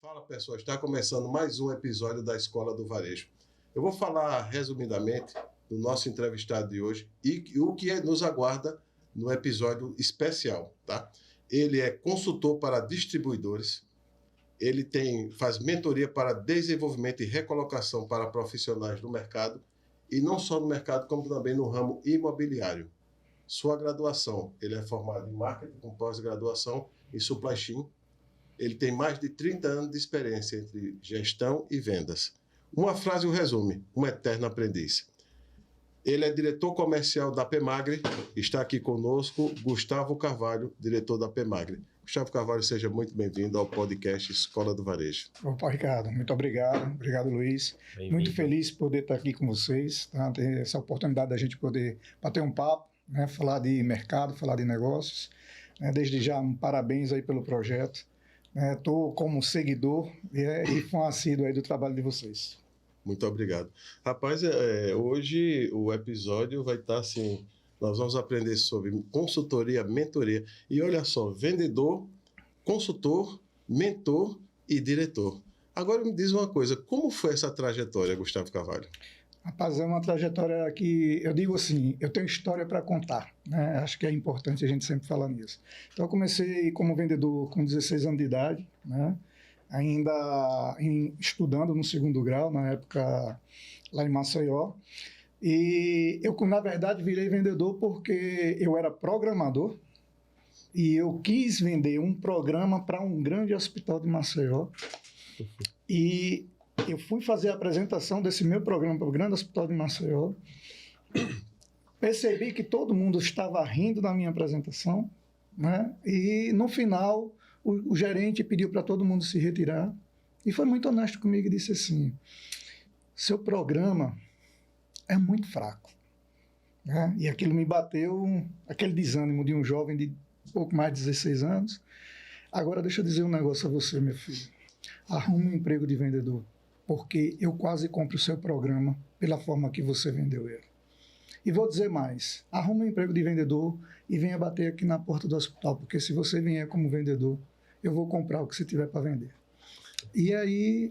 Fala pessoal, está começando mais um episódio da Escola do Varejo. Eu vou falar resumidamente do nosso entrevistado de hoje e o que nos aguarda no episódio especial, tá? Ele é consultor para distribuidores, ele faz mentoria para desenvolvimento e recolocação para profissionais do mercado e não só no mercado, como também no ramo imobiliário. Sua graduação, ele é formado em marketing com pós-graduação em supply chain. Ele tem mais de 30 anos de experiência entre gestão e vendas. Uma frase o resume: um eterno aprendiz. Ele é diretor comercial da Pemagre. Está aqui conosco Gustavo Carvalho, diretor da Pemagre. Gustavo Carvalho, seja muito bem-vindo ao podcast Escola do Varejo. Opa, Ricardo, muito obrigado. Obrigado, Luiz. Muito feliz por poder estar aqui com vocês, tá? Ter essa oportunidade da gente poder bater um papo, né? Falar de mercado, falar de negócios. Desde já, um parabéns aí pelo projeto. Estou como seguidor e fã assíduo aí do trabalho de vocês. Muito obrigado. Rapaz, hoje o episódio vai estar assim, nós vamos aprender sobre consultoria, mentoria. E olha só, vendedor, consultor, mentor e diretor. Agora me diz uma coisa, como foi essa trajetória, Gustavo Carvalho? Rapaz, é uma trajetória que, eu digo assim, eu tenho história para contar, né? Acho que é importante a gente sempre falar nisso. Então, eu comecei como vendedor com 16 anos de idade, né? Ainda estudando no segundo grau, na época lá em Maceió. E eu, na verdade, virei vendedor porque eu era programador e eu quis vender um programa para um grande hospital de Maceió. E eu fui fazer a apresentação desse meu programa para o grande hospital de Maceió. Percebi que todo mundo estava rindo da minha apresentação, né? E no final o gerente pediu para todo mundo se retirar e foi muito honesto comigo e disse assim: seu programa é muito fraco, né? E aquilo me bateu, aquele desânimo de um jovem de pouco mais de 16 anos. Agora deixa eu dizer um negócio a você, meu filho. Arrume um emprego de vendedor, porque eu quase compro o seu programa pela forma que você vendeu ele. E vou dizer mais, arrume um emprego de vendedor e venha bater aqui na porta do hospital, porque se você vier como vendedor, eu vou comprar o que você tiver para vender. E aí,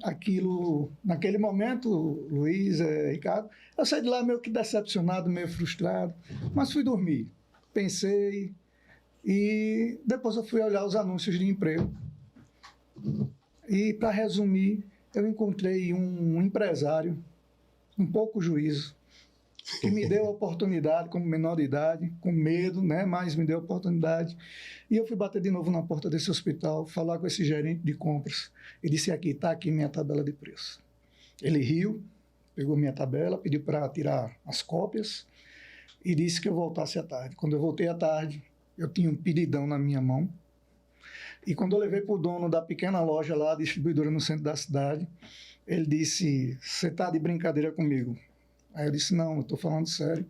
naquele momento, Luiz, Ricardo, eu saí de lá meio que decepcionado, meio frustrado, mas fui dormir. Pensei e depois eu fui olhar os anúncios de emprego. E, para resumir, eu encontrei um empresário, um pouco juízo, que me deu a oportunidade, como menor de idade, com medo, né? Mas me deu a oportunidade. E eu fui bater de novo na porta desse hospital, falar com esse gerente de compras, e disse: está aqui minha tabela de preço. Ele riu, pegou minha tabela, pediu para tirar as cópias e disse que eu voltasse à tarde. Quando eu voltei à tarde, eu tinha um pedidão na minha mão. E quando eu levei para o dono da pequena loja lá, distribuidora no centro da cidade, ele disse: você está de brincadeira comigo? Aí eu disse: não, eu estou falando sério.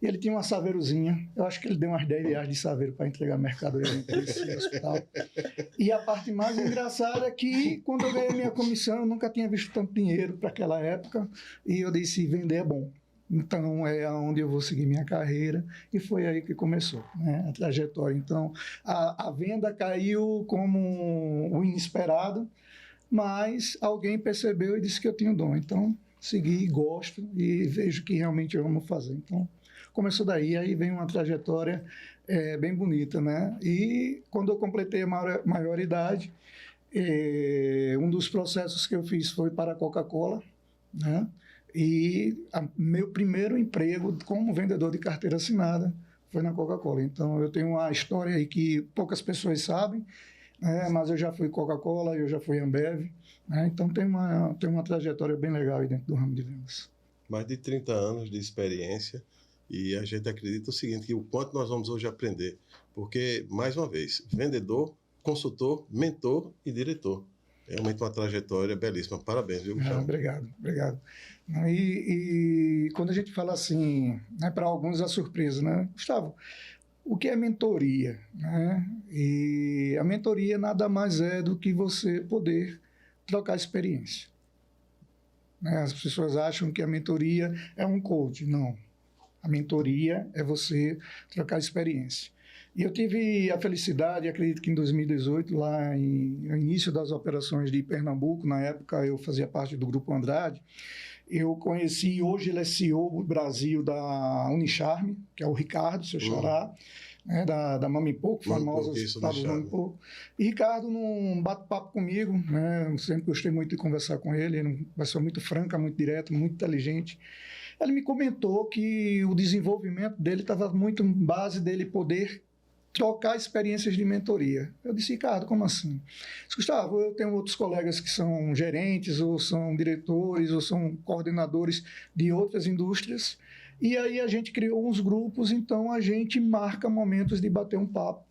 E ele tinha uma saveirozinha, eu acho que ele deu umas 10 reais de saveiro para entregar mercadoria nesse hospital. E a parte mais engraçada é que, quando eu ganhei minha comissão, eu nunca tinha visto tanto dinheiro para aquela época, e eu disse: vender é bom. Então, é onde eu vou seguir minha carreira, e foi aí que começou, né, a trajetória. Então, a venda caiu como o inesperado, mas alguém percebeu e disse que eu tinha o dom. Então, segui, gosto e vejo que realmente eu amo fazer. Então, começou daí, aí vem uma trajetória bem bonita, né? E quando eu completei a maioridade, um dos processos que eu fiz foi para a Coca-Cola, né? E meu primeiro emprego como vendedor de carteira assinada foi na Coca-Cola. Então, eu tenho uma história aí que poucas pessoas sabem, mas eu já fui Coca-Cola, eu já fui Ambev, né? Então, tem uma trajetória bem legal aí dentro do ramo de vendas. Mais de 30 anos de experiência e a gente acredita o seguinte, que o quanto nós vamos hoje aprender, porque, mais uma vez, vendedor, consultor, mentor e diretor. Realmente uma trajetória belíssima. Parabéns, viu, Gustavo? Obrigado. E quando a gente fala assim, né, para alguns é surpresa, né? Gustavo, o que é mentoria? Né? E a mentoria nada mais é do que você poder trocar experiência. Né? As pessoas acham que a mentoria é um coach. Não. A mentoria é você trocar experiência. E eu tive a felicidade, acredito que em 2018, lá no início das operações de Pernambuco, na época eu fazia parte do Grupo Andrade, eu conheci, hoje ele é CEO do Brasil da Unicharme, que é o Ricardo, seu xará, né, da Mami Pouco, famosa Mami Pouco. E Ricardo, num bate-papo comigo, né, eu sempre gostei muito de conversar com ele, ele é uma pessoa muito franca, muito direta, muito inteligente. Ele me comentou que o desenvolvimento dele estava muito em base dele poder trocar experiências de mentoria. Eu disse, Ricardo, como assim? Disse, Gustavo, eu tenho outros colegas que são gerentes, ou são diretores, ou são coordenadores de outras indústrias, e aí a gente criou uns grupos, então a gente marca momentos de bater um papo,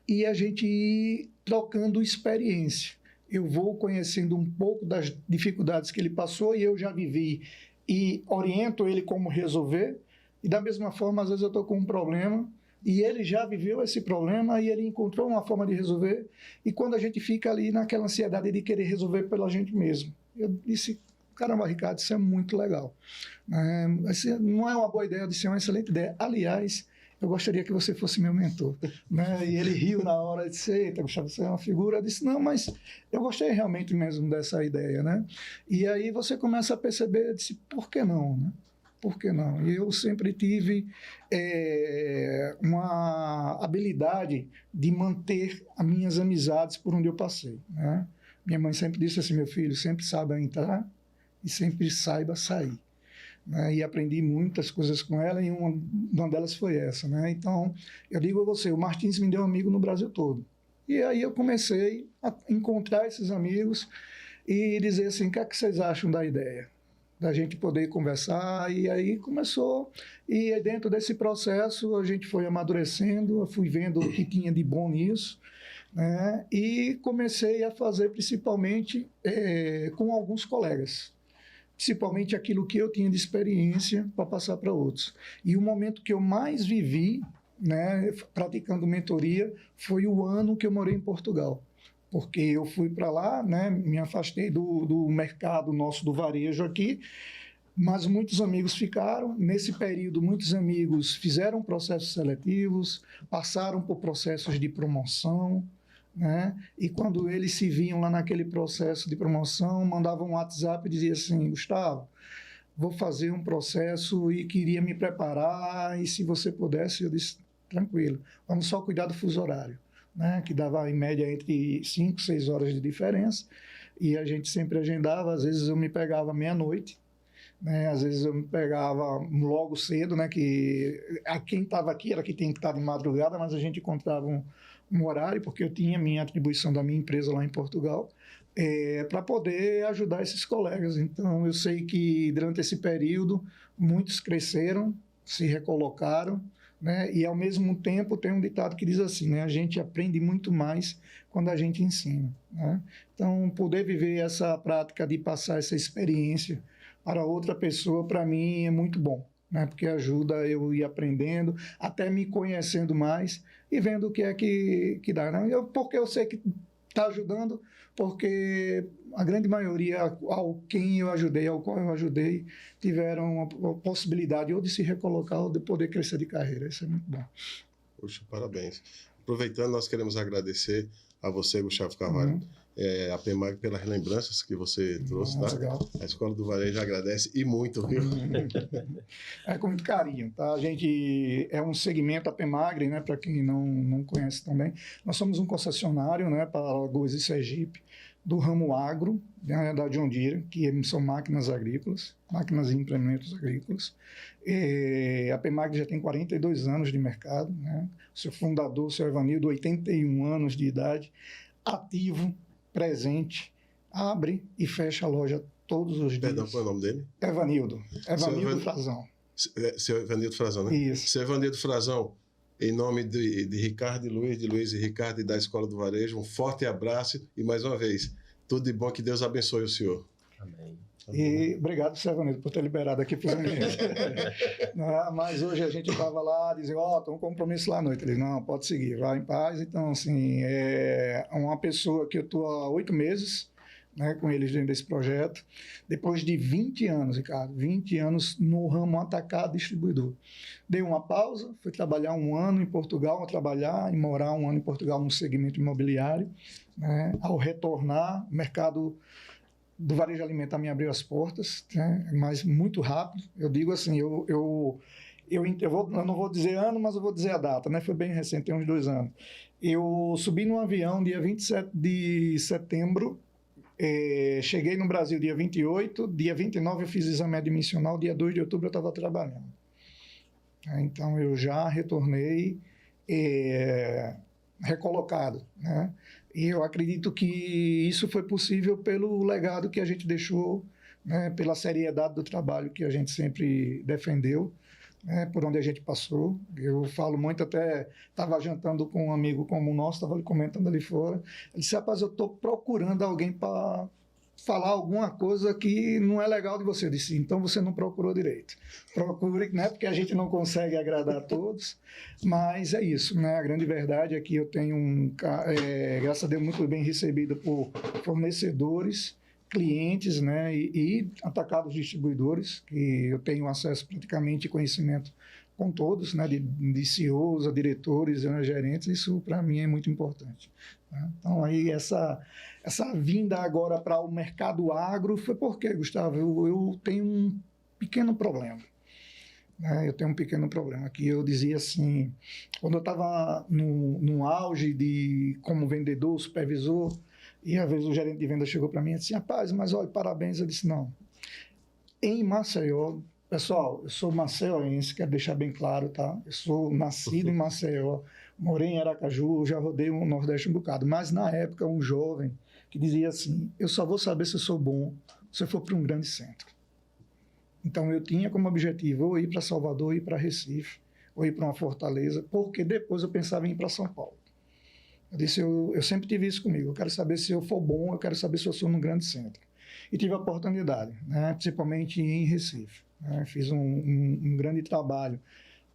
e a gente ir trocando experiência. Eu vou conhecendo um pouco das dificuldades que ele passou, e eu já vivi, e oriento ele como resolver, e da mesma forma, às vezes eu estou com um problema, e ele já viveu esse problema e ele encontrou uma forma de resolver. E quando a gente fica ali naquela ansiedade de querer resolver pela gente mesmo, eu disse, caramba, Ricardo, isso é muito legal. Não é uma boa ideia, de ser uma excelente ideia. Aliás, eu gostaria que você fosse meu mentor. Né? E ele riu na hora, disse, eita, Gustavo, você é uma figura. Eu disse, não, mas eu gostei realmente mesmo dessa ideia. Né? E aí você começa a perceber, eu disse, por que não? Né? Por que não? E eu sempre tive uma habilidade de manter as minhas amizades por onde eu passei. Né? Minha mãe sempre disse assim, meu filho, sempre saiba entrar e sempre saiba sair. Né? E aprendi muitas coisas com ela, e uma delas foi essa. Né? Então, eu digo a você, o Martins me deu amigo no Brasil todo. E aí eu comecei a encontrar esses amigos e dizer assim, o que é que vocês acham da ideia? Da gente poder conversar, e aí começou, e dentro desse processo a gente foi amadurecendo, eu fui vendo o que tinha de bom nisso, né? E comecei a fazer principalmente com alguns colegas, principalmente aquilo que eu tinha de experiência para passar para outros. E o momento que eu mais vivi, né, praticando mentoria, foi o ano que eu morei em Portugal. Porque eu fui para lá, né, me afastei do mercado nosso do varejo aqui, mas muitos amigos ficaram. Nesse período, muitos amigos fizeram processos seletivos, passaram por processos de promoção, né, e quando eles se viam lá naquele processo de promoção, mandavam um WhatsApp e diziam assim, Gustavo, vou fazer um processo e queria me preparar, e se você pudesse, eu disse, tranquilo, vamos só cuidar do fuso horário. Né, que dava em média entre 5 e 6 horas de diferença, e a gente sempre agendava, às vezes eu me pegava meia-noite, né, às vezes eu me pegava logo cedo, né, que quem estava aqui era que tinha que estar de madrugada, mas a gente encontrava um horário, porque eu tinha minha atribuição da minha empresa lá em Portugal, para poder ajudar esses colegas. Então eu sei que durante esse período muitos cresceram, se recolocaram, né? E ao mesmo tempo tem um ditado que diz assim, né? A gente aprende muito mais quando a gente ensina, né? Então poder viver essa prática de passar essa experiência para outra pessoa, para mim é muito bom, né? Porque ajuda eu ir aprendendo, até me conhecendo mais e vendo o que é que dá, né? Porque eu sei que está ajudando, porque a grande maioria ao qual eu ajudei, tiveram a possibilidade ou de se recolocar ou de poder crescer de carreira. Isso é muito bom. Poxa, parabéns. Aproveitando, nós queremos agradecer a você, Gustavo Carvalho, a PEMAG, pelas lembranças que você trouxe, tá? Legal. A Escola do Varejo agradece e muito, viu? Com muito carinho, tá? A gente é um segmento, a PEMAG, né? Para quem não conhece também, nós somos um concessionário, né? Para Alagoas e Sergipe, do ramo agro, né, da John Deere, que são máquinas agrícolas, máquinas e implementos agrícolas. A PEMAG já tem 42 anos de mercado, né? O seu fundador, o seu Evanildo, 81 anos de idade, ativo, presente, abre e fecha a loja todos os dias. Perdão, qual é o nome dele? Evanildo Frazão. Seu Evanildo Frazão, né? Isso. Seu Evanildo Frazão, em nome de Ricardo e Luiz, de Luiz e Ricardo e da Escola do Varejo, um forte abraço e, mais uma vez, tudo de bom, que Deus abençoe o senhor. Amém. E obrigado, Silvanildo, por ter liberado aqui para mim. Mas hoje a gente estava lá dizendo, tem um compromisso lá à noite. Ele disse, não, pode seguir, vai em paz. Então, assim, é uma pessoa que eu estou há 8 meses, né, com eles dentro desse projeto, depois de 20 anos, Ricardo, 20 anos no ramo atacado distribuidor. Dei uma pausa, fui trabalhar 1 ano em Portugal, e morar 1 ano em Portugal no segmento imobiliário. Né? Ao retornar, o mercado do varejo alimentar me abriu as portas, né? Mas muito rápido. Eu digo assim, eu não vou dizer ano, mas eu vou dizer a data, né? Foi bem recente, tem uns 2 anos. Eu subi num avião dia 27 de setembro, cheguei no Brasil dia 28, dia 29 eu fiz exame admissional, dia 2 de outubro eu estava trabalhando. Então eu já retornei recolocado, né? E eu acredito que isso foi possível pelo legado que a gente deixou, né? Pela seriedade do trabalho que a gente sempre defendeu, né? Por onde a gente passou. Eu falo muito, até estava jantando com um amigo como o nosso, estava comentando ali fora. Ele disse, rapaz, eu estou procurando alguém para falar alguma coisa que não é legal de você. Eu disse, então você não procurou direito. Procure, né? Porque a gente não consegue agradar a todos, mas é isso, né? A grande verdade é que eu tenho graças a Deus, muito bem recebido por fornecedores, clientes, né? E atacados distribuidores, que eu tenho acesso praticamente conhecimento com todos, né? De CEOs, a diretores, a gerentes, isso para mim é muito importante. Né? Então aí essa vinda agora para o mercado agro foi porque, Gustavo, eu tenho um pequeno problema. Né? Eu tenho um pequeno problema que eu dizia assim, quando eu estava no auge como vendedor, supervisor, e às vezes o gerente de venda chegou para mim e disse, rapaz, mas olha, parabéns. Eu disse, não. Em Maceió, pessoal, eu sou maceioense, quero deixar bem claro, tá? Eu sou nascido em Maceió, morei em Aracaju, já rodei o Nordeste um bocado, mas na época um jovem que dizia assim, eu só vou saber se eu sou bom se eu for para um grande centro. Então eu tinha como objetivo ou ir para Salvador, ou ir para Recife, ou ir para uma Fortaleza, porque depois eu pensava em ir para São Paulo. Eu disse, eu sempre tive isso comigo, eu quero saber se eu for bom, eu quero saber se eu sou num grande centro. E tive a oportunidade, né, principalmente em Recife. Né, fiz um grande trabalho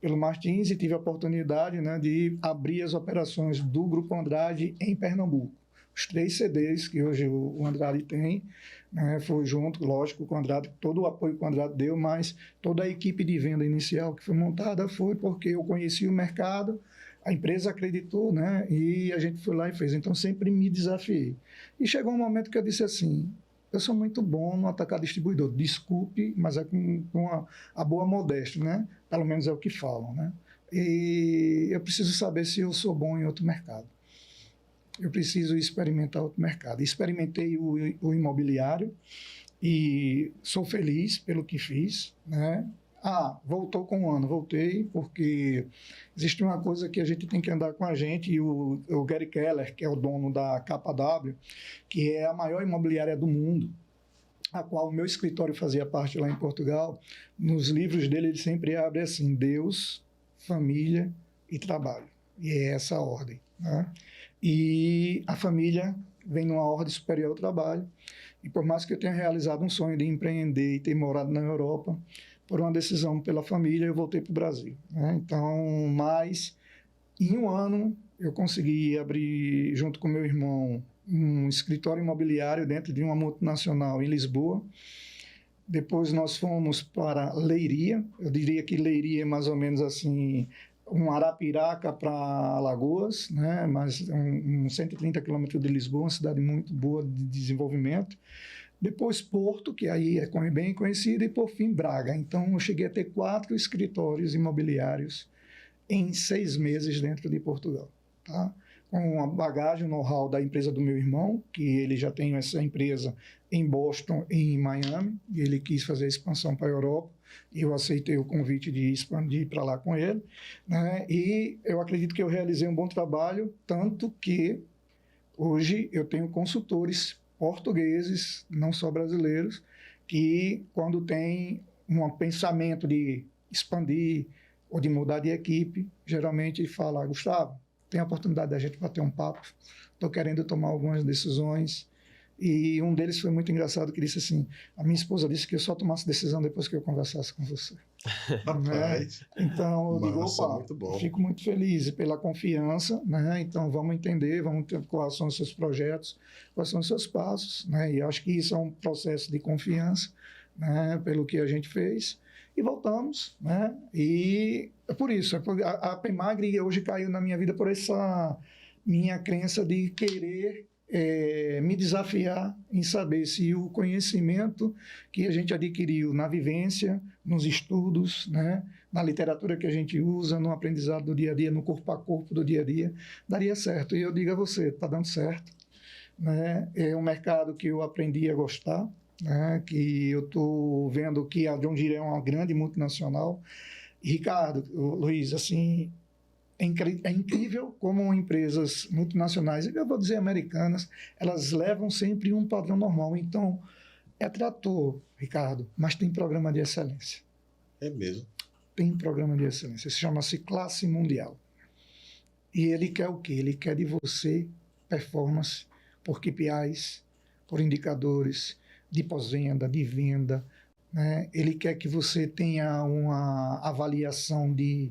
pelo Martins e tive a oportunidade, né, de abrir as operações do Grupo Andrade em Pernambuco. Os 3 CDs que hoje o Andrade tem, né, foi junto, lógico, com o Andrade, todo o apoio que o Andrade deu, mas toda a equipe de venda inicial que foi montada foi porque eu conheci o mercado, a empresa acreditou, né, e a gente foi lá e fez. Então, sempre me desafiei. E chegou um momento que eu disse assim, eu sou muito bom no atacar distribuidor, desculpe, mas é com a boa modéstia, né? Pelo menos é o que falam, né? E eu preciso saber se eu sou bom em outro mercado. Eu preciso experimentar outro mercado. Experimentei o imobiliário e sou feliz pelo que fiz, né? Voltou com 1 ano, voltei porque existe uma coisa que a gente tem que andar com a gente, e o Gary Keller, que é o dono da KW, que é a maior imobiliária do mundo, a qual o meu escritório fazia parte lá em Portugal, nos livros dele ele sempre abre assim, Deus, família e trabalho, e é essa a ordem, né? E a família vem numa ordem superior ao trabalho, e por mais que eu tenha realizado um sonho de empreender e ter morado na Europa, por uma decisão pela família, eu voltei para o Brasil. Né? Então, mas em 1 ano, eu consegui abrir, junto com meu irmão, um escritório imobiliário dentro de uma multinacional em Lisboa. Depois nós fomos para Leiria. Eu diria que Leiria é mais ou menos assim, um Arapiraca para Alagoas, né? Mas 130 quilômetros de Lisboa, uma cidade muito boa de desenvolvimento. Depois Porto, que aí é bem conhecido, e por fim Braga. Então eu cheguei a ter 4 escritórios imobiliários em 6 meses dentro de Portugal. Tá? Com a bagagem, o know-how da empresa do meu irmão, que ele já tem essa empresa em Boston e em Miami, e ele quis fazer a expansão para a Europa, e eu aceitei o convite de expandir para lá com ele. Né? E eu acredito que eu realizei um bom trabalho, tanto que hoje eu tenho consultores portugueses, não só brasileiros, que quando tem um pensamento de expandir ou de mudar de equipe, geralmente fala, Gustavo, tem a oportunidade da gente bater um papo, estou querendo tomar algumas decisões E um deles foi muito engraçado, que disse assim, a minha esposa disse que eu só tomasse decisão depois que eu conversasse com você. Rapaz, né? Então, eu digo, massa, opa, muito bom. eu fico muito feliz pela confiança, né? Então, vamos entender, vamos ter quais são os seus projetos, quais são os seus passos, né? E acho que isso é um processo de confiança, né? Pelo que a gente fez. E voltamos, né? E é por isso, a Pemagre hoje caiu na minha vida por essa minha crença de querer me desafiar em saber se o conhecimento que a gente adquiriu na vivência, nos estudos, né, na literatura que a gente usa, no aprendizado do dia a dia, no corpo a corpo do dia a dia, daria certo. E eu digo a você, está dando certo. Né? É um mercado que eu aprendi a gostar, né, que eu estou vendo que a John Deere é uma grande multinacional. E, Ricardo, Luiz, assim, é incrível como empresas multinacionais, eu vou dizer americanas, elas levam sempre um padrão normal. Então, é trator, Ricardo, mas tem programa de excelência. É mesmo. Tem programa de excelência. Chama-se Classe Mundial. E ele quer o quê? Ele quer de você performance por KPIs, por indicadores de pós-venda, de venda. Né? Ele quer que você tenha uma avaliação de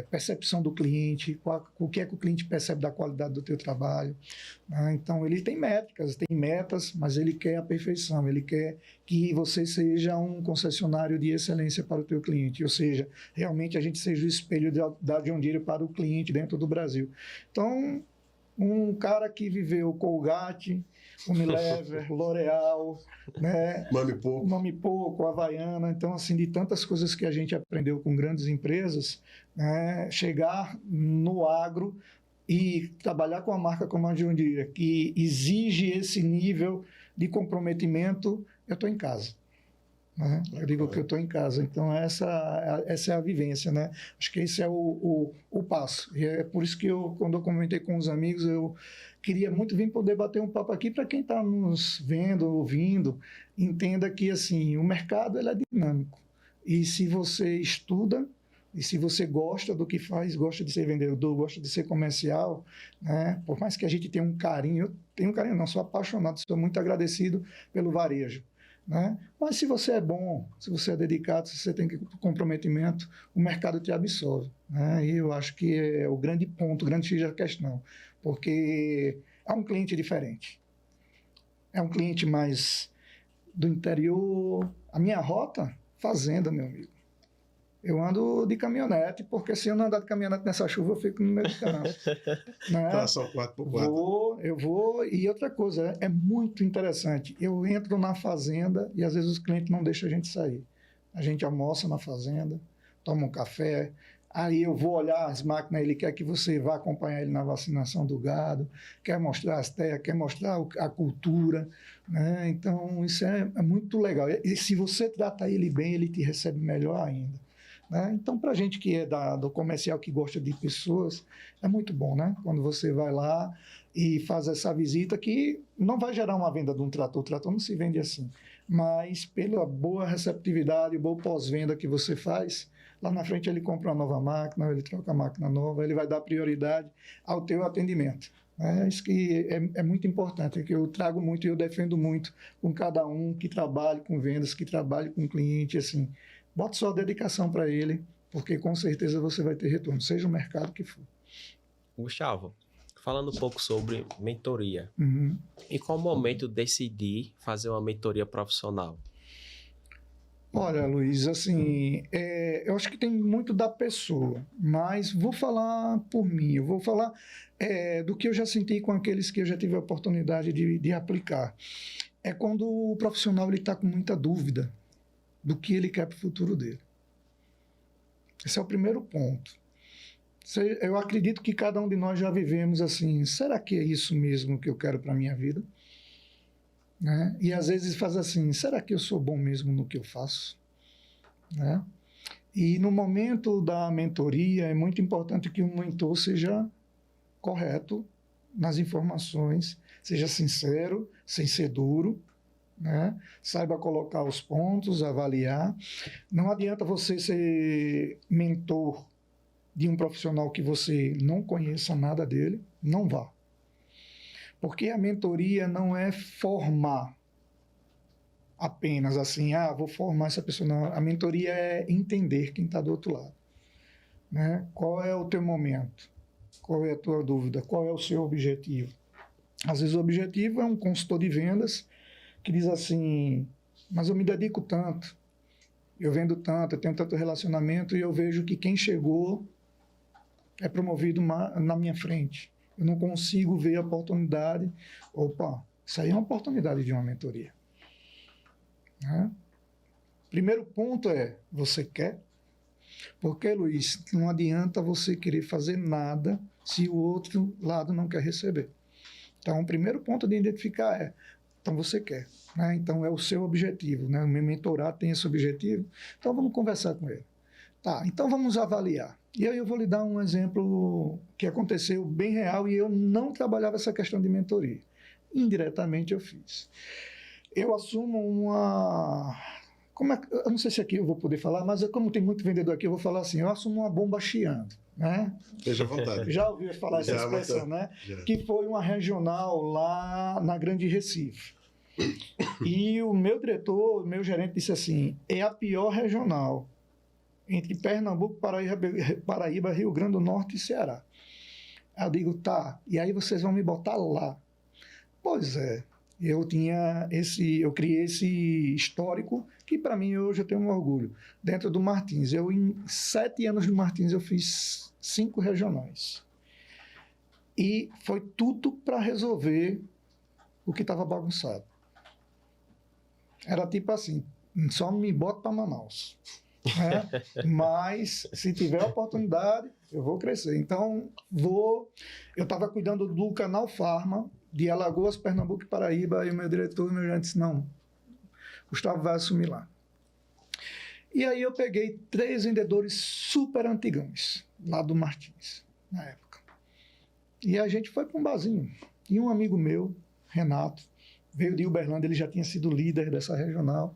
percepção do cliente, o que é que o cliente percebe da qualidade do teu trabalho. Né? Então, ele tem métricas, tem metas, mas ele quer a perfeição, ele quer que você seja um concessionário de excelência para o teu cliente, ou seja, realmente a gente seja o espelho da John Deere para o cliente dentro do Brasil. Então, um cara que viveu Colgate, Unilever, L'Oréal, né? Mami Pouco, Havaiana. Então, assim, de tantas coisas que a gente aprendeu com grandes empresas, né? Chegar no agro e trabalhar com a marca como a John Deere, que exige esse nível de comprometimento, eu estou em casa. Né? Eu digo que eu estou em casa, então essa é a vivência, né? Acho que esse é o passo, e é por isso que quando eu comentei com os amigos, eu queria muito vir poder bater um papo aqui para quem está nos vendo, ouvindo, entenda que assim, o mercado ele é dinâmico, e se você estuda, e se você gosta do que faz, gosta de ser vendedor, gosta de ser comercial, né? Por mais que a gente tenha um carinho, eu tenho um carinho não, sou apaixonado, sou muito agradecido pelo varejo. Né? Mas se você é bom, se você é dedicado, se você tem comprometimento, o mercado te absorve. Né? E eu acho que é o grande ponto, o grande X da questão, porque é um cliente diferente. É um cliente mais do interior. A minha rota, fazenda, meu amigo. Eu ando de caminhonete, porque se eu não andar de caminhonete nessa chuva, eu fico no meio do campo. Né? Tração 4x4. Eu vou. E outra coisa, é muito interessante. Eu entro na fazenda e às vezes os clientes não deixam a gente sair. A gente almoça na fazenda, toma um café, aí eu vou olhar as máquinas, ele quer que você vá acompanhar ele na vacinação do gado, quer mostrar as terras, quer mostrar a cultura. Né? Então, isso é muito legal. E se você trata ele bem, ele te recebe melhor ainda. Né? Então, para a gente que é do comercial, que gosta de pessoas, é muito bom, né? Quando você vai lá e faz essa visita, que não vai gerar uma venda de um trator, o trator não se vende assim, mas pela boa receptividade, boa pós-venda que você faz, lá na frente ele compra uma nova máquina, ele troca a máquina nova, ele vai dar prioridade ao teu atendimento. Isso que é muito importante, que eu trago muito e eu defendo muito com cada um que trabalhe com vendas, que trabalhe com cliente, assim, bote sua dedicação para ele, porque com certeza você vai ter retorno, seja o mercado que for. Gustavo, falando um pouco sobre mentoria, em qual momento decidi fazer uma mentoria profissional? Olha, Luiz, assim, eu acho que tem muito da pessoa, mas vou falar por mim, eu vou falar do que eu já senti com aqueles que eu já tive a oportunidade de aplicar. É quando o profissional está com muita dúvida do que ele quer para o futuro dele. Esse é o primeiro ponto. Eu acredito que cada um de nós já vivemos assim, será que é isso mesmo que eu quero para a minha vida? Né? E às vezes faz assim, será que eu sou bom mesmo no que eu faço? Né? E no momento da mentoria é muito importante que o mentor seja correto nas informações, seja sincero, sem ser duro, né? Saiba colocar os pontos, avaliar. Não adianta você ser mentor de um profissional que você não conheça nada dele, não vá. Porque a mentoria não é formar apenas assim, vou formar essa pessoa. Não, a mentoria é entender quem está do outro lado. Né? Qual é o teu momento? Qual é a tua dúvida? Qual é o seu objetivo? Às vezes o objetivo é um consultor de vendas que diz assim, mas eu me dedico tanto, eu vendo tanto, eu tenho tanto relacionamento e eu vejo que quem chegou é promovido na minha frente. Eu não consigo ver a oportunidade. Opa, isso aí é uma oportunidade de uma mentoria. Né? Primeiro ponto é, você quer? Porque, Luiz, não adianta você querer fazer nada se o outro lado não quer receber. Então, o primeiro ponto de identificar é, então você quer, né? Então é o seu objetivo, né? O meu mentorado tem esse objetivo, então vamos conversar com ele. Tá, então vamos avaliar. E aí eu vou lhe dar um exemplo que aconteceu bem real e eu não trabalhava essa questão de mentoria. Indiretamente eu fiz. Eu assumo uma... eu não sei se aqui eu vou poder falar, mas como tem muito vendedor aqui, eu vou falar assim, eu assumo uma bomba chiando. Né? Esteja à vontade. Já ouviu falar essa expressão, né? Já. Que foi uma regional lá na Grande Recife. E o meu diretor, o meu gerente disse assim, é a pior regional entre Pernambuco, Paraíba, Rio Grande do Norte e Ceará. Aí eu digo, tá, e aí vocês vão me botar lá. Pois é, eu criei esse histórico que para mim hoje eu tenho um orgulho. Dentro do Martins, em 7 anos do Martins eu fiz 5 regionais. E foi tudo para resolver o que estava bagunçado. Era tipo assim, só me bota para Manaus. Né? Mas se tiver oportunidade, eu vou crescer. Então, eu estava cuidando do Canal Farma, de Alagoas, Pernambuco e Paraíba, e o meu diretor e o meu gerente disse, não, Gustavo vai assumir lá. E aí eu peguei 3 vendedores super antigões, lá do Martins, na época. E a gente foi para um barzinho. E um amigo meu, Renato, veio de Uberlândia, ele já tinha sido líder dessa regional,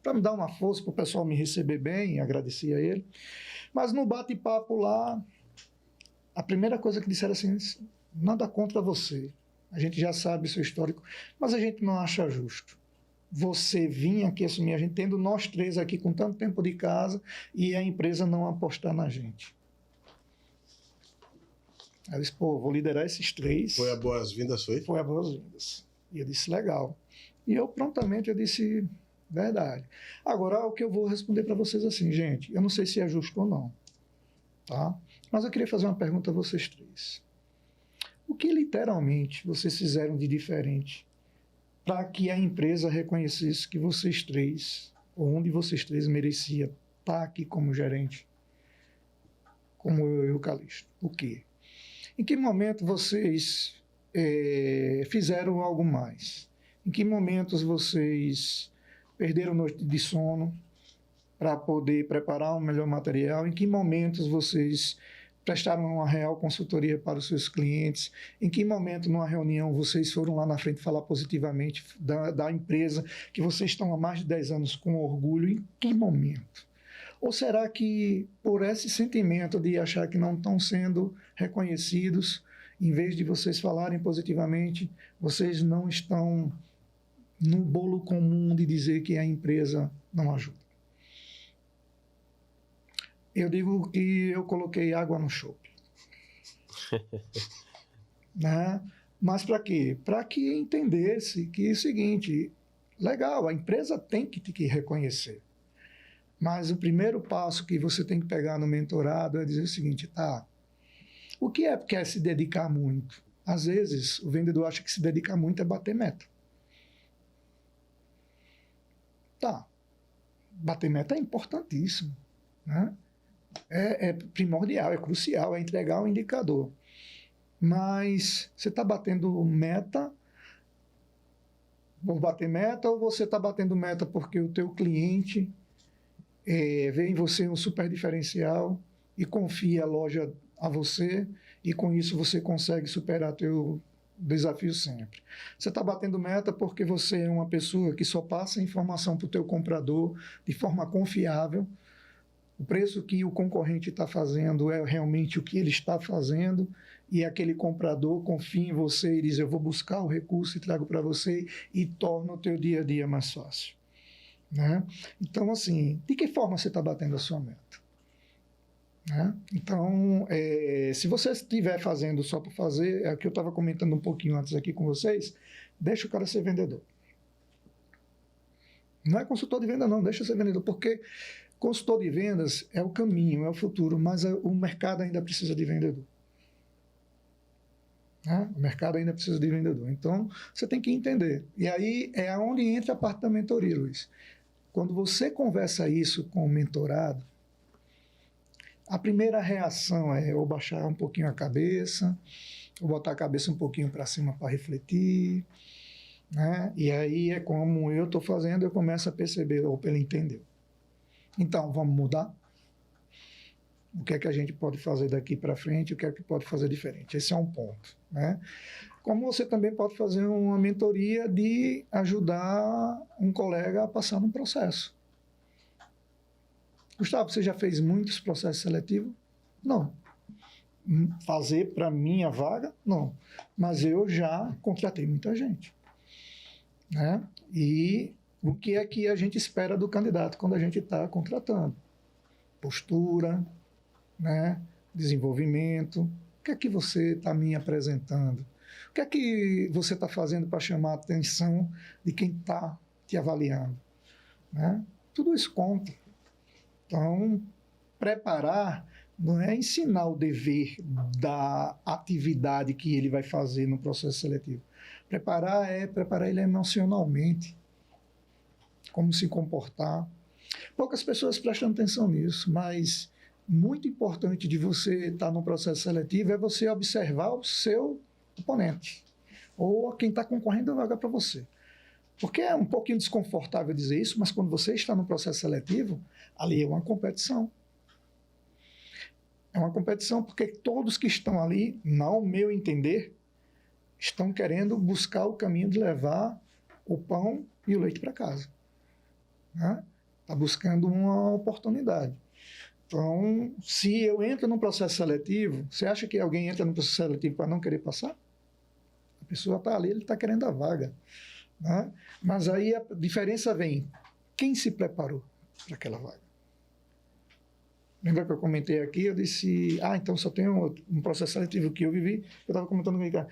para me dar uma força, para o pessoal me receber bem, agradeci a ele. Mas no bate-papo lá, a primeira coisa que disseram assim, nada contra você, a gente já sabe o seu histórico, mas a gente não acha justo você vir aqui assumir a gente, tendo nós 3 aqui com tanto tempo de casa e a empresa não apostar na gente. Aí eu disse, vou liderar esses 3. Foi a boas-vindas, foi? Foi a boas-vindas. E eu disse, legal. E eu prontamente disse, verdade. Agora, o que eu vou responder para vocês assim, gente, eu não sei se é justo ou não, tá? Mas eu queria fazer uma pergunta a vocês 3. O que literalmente vocês fizeram de diferente para que a empresa reconhecesse que vocês 3, ou um de vocês 3 merecia estar aqui como gerente, como eu e o Calixto? O quê? Em que momento vocês fizeram algo mais? Em que momentos vocês perderam noite de sono para poder preparar um melhor material? Em que momentos vocês prestaram uma real consultoria para os seus clientes? Em que momento, numa reunião, vocês foram lá na frente falar positivamente da empresa que vocês estão há mais de 10 anos com orgulho? Em que momento? Ou será que, por esse sentimento de achar que não estão sendo reconhecidos, em vez de vocês falarem positivamente, vocês não estão no bolo comum de dizer que a empresa não ajuda? Eu digo que eu coloquei água no chope. Né? Mas para quê? Para que entendesse que é o seguinte, legal, a empresa tem que te reconhecer. Mas o primeiro passo que você tem que pegar no mentorado é dizer o seguinte, tá, o que é que é se dedicar muito? Às vezes, o vendedor acha que se dedicar muito é bater meta. Tá, bater meta é importantíssimo, né? É primordial, é crucial, é entregar o indicador. Mas você está batendo meta por bater meta ou você está batendo meta porque o teu cliente vê em você um super diferencial e confia a loja a você e com isso você consegue superar teu desafio sempre. Você está batendo meta porque você é uma pessoa que só passa informação para o teu comprador de forma confiável. O preço que o concorrente está fazendo é realmente o que ele está fazendo e aquele comprador confia em você e diz, eu vou buscar o recurso e trago para você e torna o teu dia a dia mais fácil. Né? Então, assim, de que forma você está batendo a sua meta? Né? Então, se você estiver fazendo só por fazer, é o que eu estava comentando um pouquinho antes aqui com vocês, deixa o cara ser vendedor. Não é consultor de venda, não, deixa ser vendedor, porque consultor de vendas é o caminho, é o futuro, mas o mercado ainda precisa de vendedor. Né? O mercado ainda precisa de vendedor. Então, você tem que entender. E aí é onde entra a parte da mentoria, Luiz. Quando você conversa isso com o mentorado, a primeira reação é ou baixar um pouquinho a cabeça, ou botar a cabeça um pouquinho para cima para refletir, né? E aí é como eu estou fazendo, eu começo a perceber, opa, ele entendeu. Então, vamos mudar? O que é que a gente pode fazer daqui para frente, o que é que pode fazer diferente? Esse é um ponto, né? Como você também pode fazer uma mentoria de ajudar um colega a passar num processo. Gustavo, você já fez muitos processos seletivos? Não. Fazer para minha vaga? Não. Mas eu já contratei muita gente. Né? E o que é que a gente espera do candidato quando a gente está contratando? Postura, né? Desenvolvimento. O que é que você está me apresentando? O que é que você está fazendo para chamar a atenção de quem está te avaliando? Né? Tudo isso conta. Então, preparar não é ensinar o dever da atividade que ele vai fazer no processo seletivo. Preparar é preparar ele emocionalmente, como se comportar. Poucas pessoas prestam atenção nisso, mas muito importante de você estar no processo seletivo é você observar o seu oponente ou quem está concorrendo a vaga para você. Porque é um pouquinho desconfortável dizer isso, mas quando você está no processo seletivo, ali é uma competição. É uma competição porque todos que estão ali, não meu entender, estão querendo buscar o caminho de levar o pão e o leite para casa. Né? Está buscando uma oportunidade. Então, se eu entro num processo seletivo, você acha que alguém entra num processo seletivo para não querer passar? A pessoa está ali, ele está querendo a vaga. Né? Mas aí a diferença vem, quem se preparou para aquela vaga? Lembra que eu comentei aqui, eu disse, então só tem um processo seletivo que eu vivi, eu estava comentando com o cara,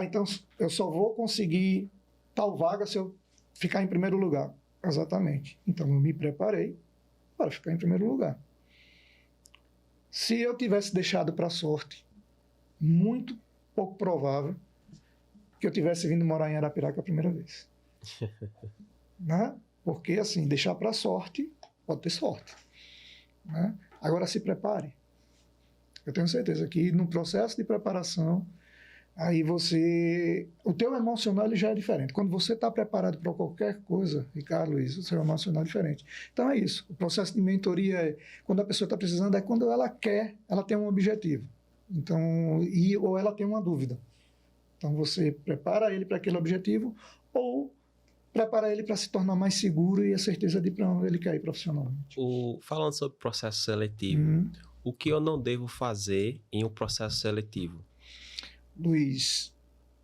então eu só vou conseguir tal vaga se eu ficar em primeiro lugar. Exatamente. Então eu me preparei para ficar em primeiro lugar. Se eu tivesse deixado para a sorte, muito pouco provável que eu tivesse vindo morar em Arapiraca a primeira vez. Né? Porque, assim, deixar para a sorte, pode ter sorte. Né? Agora, se prepare. Eu tenho certeza que no processo de preparação, aí o teu emocional ele já é diferente. Quando você está preparado para qualquer coisa, Ricardo, Luiz, o seu emocional é diferente. Então é isso. O processo de mentoria, quando a pessoa está precisando, é quando ela quer, ela tem um objetivo. Então, ou ela tem uma dúvida. Então você prepara ele para aquele objetivo ou prepara ele para se tornar mais seguro e a certeza de para onde ele quer ir profissionalmente. Falando sobre processo seletivo, o que eu não devo fazer em um processo seletivo? Luiz,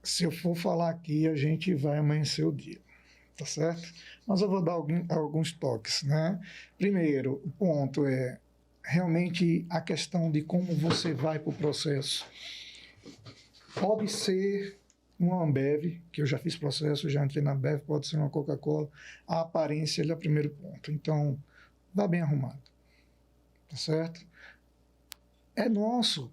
se eu for falar aqui, a gente vai amanhecer o dia, tá certo? Mas eu vou dar alguns toques, né? Primeiro, o ponto é realmente a questão de como você vai para o processo. Pode ser uma Ambev, que eu já fiz processo, já entrei na Ambev, pode ser uma Coca-Cola. A aparência é o primeiro ponto. Então, vá bem arrumado, tá certo? É nosso,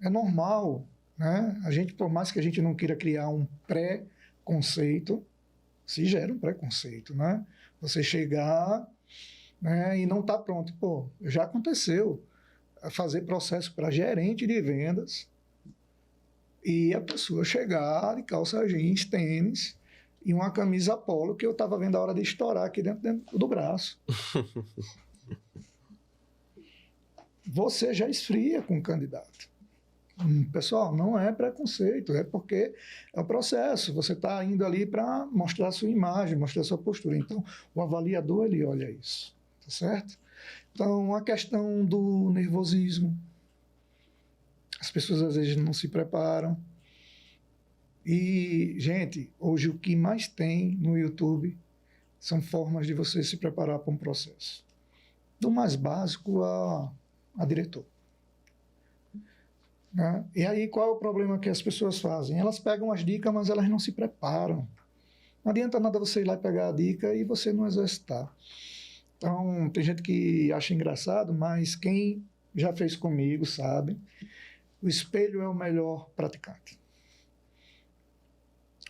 é normal, né? A gente, por mais que a gente não queira criar um pré-conceito, se gera um preconceito, né? Você chegar, né, e não tá pronto. Pô, já aconteceu fazer processo para gerente de vendas e a pessoa chegar de calça jeans, tênis e uma camisa polo que eu estava vendo a hora de estourar aqui dentro do braço. Você já esfria com o candidato. Pessoal, não é preconceito, é porque é o processo. Você está indo ali para mostrar a sua imagem, mostrar a sua postura. Então, o avaliador, ele olha isso, tá certo? Então, a questão do nervosismo, As pessoas às vezes não se preparam. E, gente, hoje o que mais tem no YouTube são formas de você se preparar para um processo. Do mais básico a diretor. Né? E aí, qual é o problema que as pessoas fazem? Elas pegam as dicas, mas elas não se preparam. Não adianta nada você ir lá e pegar a dica e você não exercitar. Então, tem gente que acha engraçado, mas quem já fez comigo sabe, o espelho é o melhor praticante.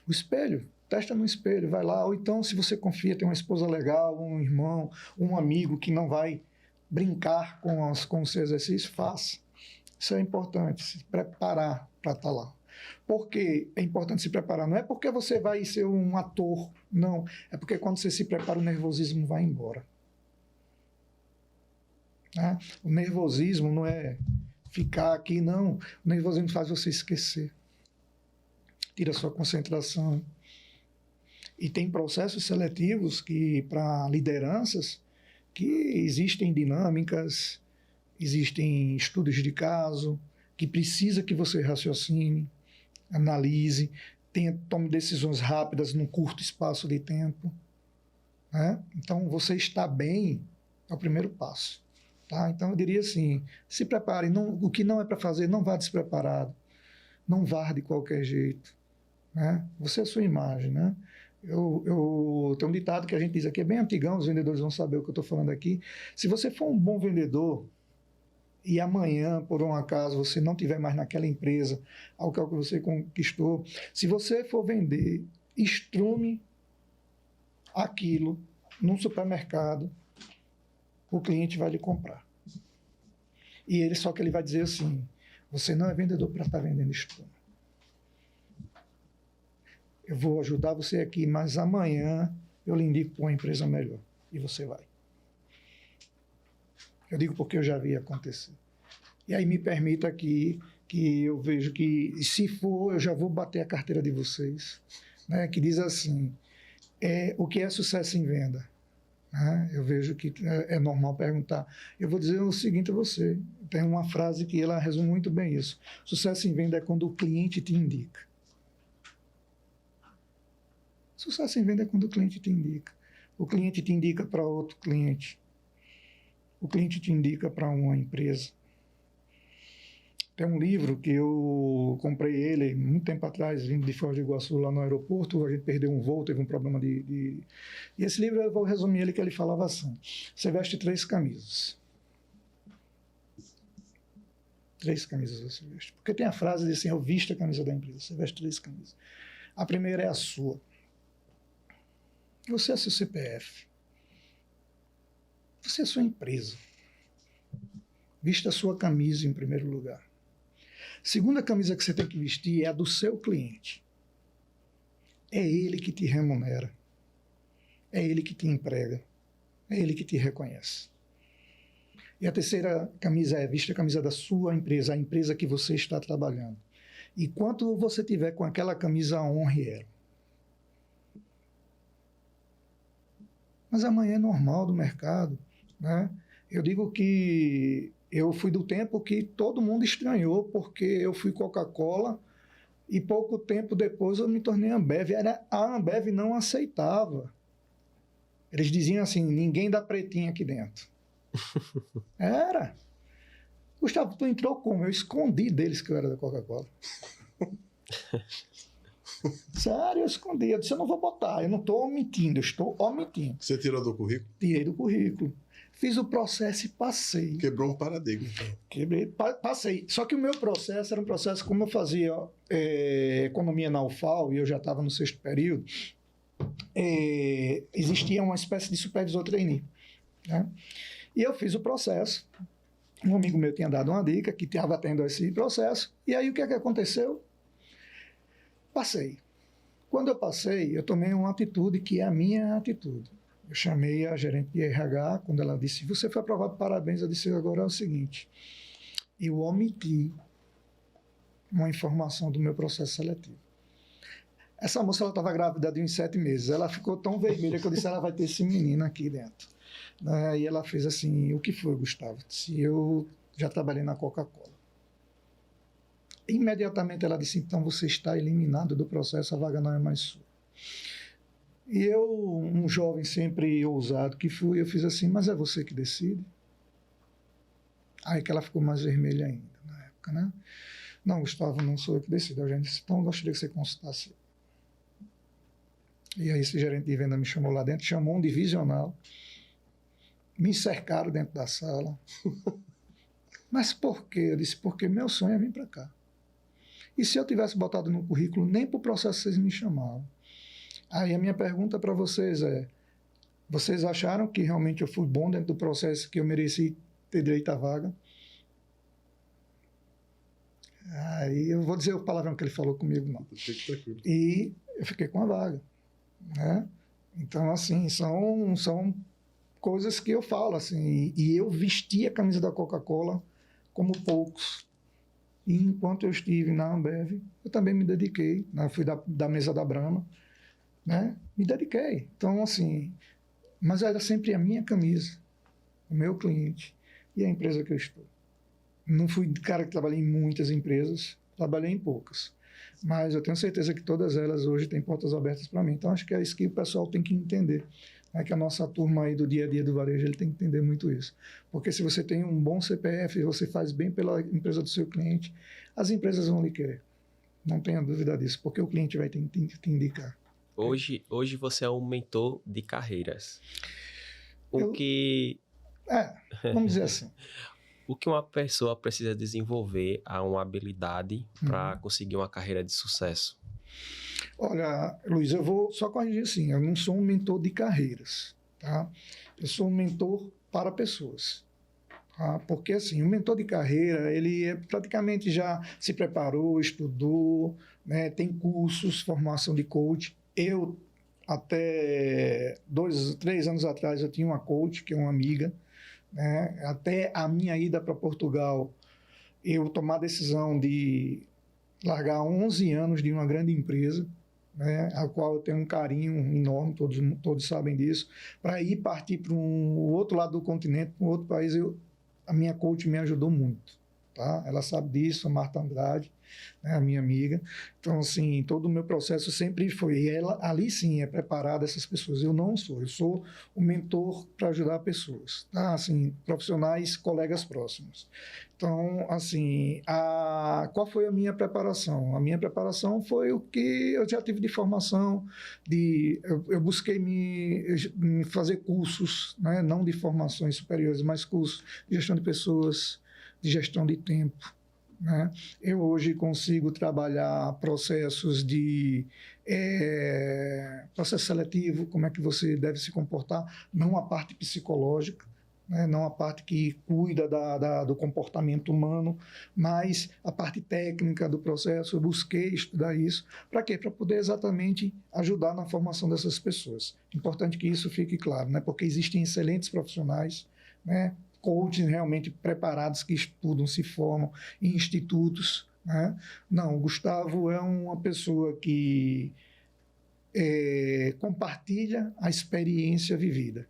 O espelho, testa no espelho, vai lá. Ou então, se você confia, tem uma esposa legal, um irmão, um amigo que não vai brincar com o seu exercício, faça. Isso é importante, se preparar para estar lá. Por que é importante se preparar? Não é porque você vai ser um ator, não. É porque quando você se prepara, o nervosismo vai embora. Né? O nervosismo não é ficar aqui, não. O nervosismo faz você esquecer. Tira a sua concentração. E tem processos seletivos que, para lideranças, que existem dinâmicas, existem estudos de caso, que precisa que você raciocine, analise, tome decisões rápidas num curto espaço de tempo. Né? Então, você está bem é o primeiro passo. Tá? Então, eu diria assim, se prepare. Não, o que não é para fazer, não vá despreparado. Não vá de qualquer jeito. Né? Você é a sua imagem. Né? Eu tenho um ditado que a gente diz aqui, é bem antigão, os vendedores vão saber o que eu estou falando aqui. Se você for um bom vendedor e amanhã, por um acaso, você não estiver mais naquela empresa, ao que você conquistou, se você for vender, estrume aquilo num supermercado, o cliente vai lhe comprar. E só que ele vai dizer assim, você não é vendedor para estar vendendo estrume. Eu vou ajudar você aqui, mas amanhã eu lhe indico para uma empresa melhor. E você vai. Eu digo porque eu já vi acontecer. E aí me permita aqui que eu vejo que, se for, eu já vou bater a carteira de vocês, né, que diz assim, o que é sucesso em venda? Né? Eu vejo que é normal perguntar. Eu vou dizer o seguinte a você, tem uma frase que ela resume muito bem isso. Sucesso em venda é quando o cliente te indica. Sucesso em venda é quando o cliente te indica. O cliente te indica para outro cliente. O cliente te indica para uma empresa. Tem um livro que eu comprei ele muito tempo atrás, vindo de Foz do Iguaçu, lá no aeroporto. A gente perdeu um voo, teve um problema E esse livro, eu vou resumir ele, que ele falava assim, você veste 3 camisas. 3 camisas você veste. Porque tem a frase de assim, eu visto a camisa da empresa. Você veste 3 camisas. A primeira é a sua. Você é seu CPF. Você é sua empresa. Vista a sua camisa em primeiro lugar. Segunda camisa que você tem que vestir é a do seu cliente. É ele que te remunera. É ele que te emprega. É ele que te reconhece. E a terceira camisa é vista a camisa da sua empresa, a empresa que você está trabalhando. E quanto você tiver com aquela camisa, honre ela. Mas amanhã é normal do mercado. Né? Eu digo que eu fui do tempo que todo mundo estranhou, porque eu fui Coca-Cola e pouco tempo depois eu me tornei Ambev. A Ambev não aceitava. Eles diziam assim, ninguém dá pretinha aqui dentro. Era. Gustavo, tu entrou como? Eu escondi deles que eu era da Coca-Cola. Sério, eu escondi. Eu disse, eu não vou botar, eu não estou omitindo, eu estou omitindo. Você tirou do currículo? Tirei do currículo. Fiz o processo e passei. Quebrou um paradigma. Então. Quebrei, passei. Só que o meu processo era um processo, como eu fazia economia na UFAL, e eu já estava no 6º período, existia uma espécie de supervisor trainee. Né? E eu fiz o processo. Um amigo meu tinha dado uma dica que estava tendo esse processo. E aí o que é que aconteceu? Passei. Quando eu passei, eu tomei uma atitude que é a minha atitude. Eu chamei a gerente de RH, quando ela disse, você foi aprovado, parabéns. Eu disse, agora é o seguinte, eu omiti uma informação do meu processo seletivo. Essa moça estava grávida de uns 7 meses. Ela ficou tão vermelha que eu disse, ela vai ter esse menino aqui dentro. E ela fez assim, o que foi, Gustavo? Se eu já trabalhei na Coca-Cola. Imediatamente ela disse, então você está eliminado do processo, a vaga não é mais sua. E eu, um jovem sempre ousado que fui, eu fiz assim, mas é você que decide? Aí que ela ficou mais vermelha ainda, na época, né? Não, Gustavo, não sou eu que decido. Eu já disse, então eu gostaria que você consultasse. E aí esse gerente de venda me chamou lá dentro, chamou um divisional, me cercaram dentro da sala. Mas por quê? Eu disse, porque meu sonho é vir para cá. E se eu tivesse botado no currículo, nem para o processo vocês me chamavam. Aí a minha pergunta para vocês é, vocês acharam que realmente eu fui bom dentro do processo, que eu mereci ter direito à vaga? Aí eu vou dizer o palavrão que ele falou comigo, não. E eu fiquei com a vaga, né? Então, assim, são coisas que eu falo, assim, e eu vesti a camisa da Coca-Cola como poucos. E enquanto eu estive na Ambev, eu também me dediquei, né? Fui da mesa da Brahma, né? Me dediquei. Então, assim, mas era sempre a minha camisa, o meu cliente e a empresa que eu estou. Não fui cara que trabalhei em muitas empresas, trabalhei em poucas. Mas eu tenho certeza que todas elas hoje têm portas abertas para mim. Então, acho que é isso que o pessoal tem que entender. É que a nossa turma aí do dia a dia do varejo, ele tem que entender muito isso. Porque se você tem um bom CPF, você faz bem pela empresa do seu cliente, as empresas vão lhe querer. Não tenha dúvida disso, porque o cliente vai te indicar. Hoje você é um mentor de carreiras. Vamos dizer assim. O que uma pessoa precisa desenvolver a uma habilidade para conseguir uma carreira de sucesso? Olha, Luiz, eu vou só corrigir assim, eu não sou um mentor de carreiras, tá? Eu sou um mentor para pessoas. Tá? Porque assim, o mentor de carreira, ele praticamente já se preparou, estudou, né? Tem cursos, formação de coach. Eu, até 3 anos atrás, eu tinha uma coach, que é uma amiga, né? Até a minha ida para Portugal, eu tomar a decisão de largar 11 anos de uma grande empresa, né, a qual eu tenho um carinho enorme, todos sabem disso, para ir partir para o outro lado do continente, para um outro país. A minha coach me ajudou muito. Tá? Ela sabe disso, a Marta Andrade, né, a minha amiga. Então, assim, todo o meu processo sempre foi. E ela, ali sim, é preparada essas pessoas. Eu não sou. Eu sou o mentor para ajudar pessoas. Tá? Assim, profissionais, colegas próximos. Então, assim, qual foi a minha preparação? A minha preparação foi o que eu já tive de formação. Eu busquei me fazer cursos, né, não de formações superiores, mas cursos de gestão de pessoas, de gestão de tempo, né? Eu hoje consigo trabalhar processos processo seletivo, como é que você deve se comportar, não a parte psicológica, né? Não a parte que cuida do comportamento humano, mas a parte técnica do processo. Eu busquei estudar isso. Para quê? Para poder exatamente ajudar na formação dessas pessoas. Importante que isso fique claro, né? Porque existem excelentes profissionais, né? Coaches realmente preparados que estudam, se formam em institutos, né? Não, o Gustavo é uma pessoa que compartilha a experiência vivida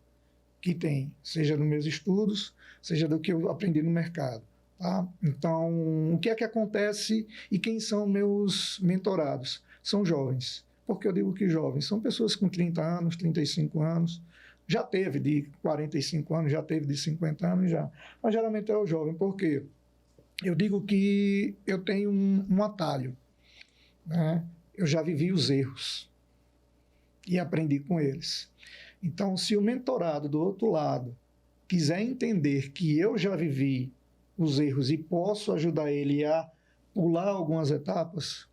que tem, seja nos meus estudos, seja do que eu aprendi no mercado. Tá? Então, o que é que acontece e quem são meus mentorados? São jovens. Por que eu digo que jovens? São pessoas com 30 anos, 35 anos, já teve de 45 anos, já teve de 50 anos, já. Mas geralmente é o jovem, porque eu digo que eu tenho um atalho, né? Eu já vivi os erros e aprendi com eles. Então, se o mentorado do outro lado quiser entender que eu já vivi os erros e posso ajudar ele a pular algumas etapas,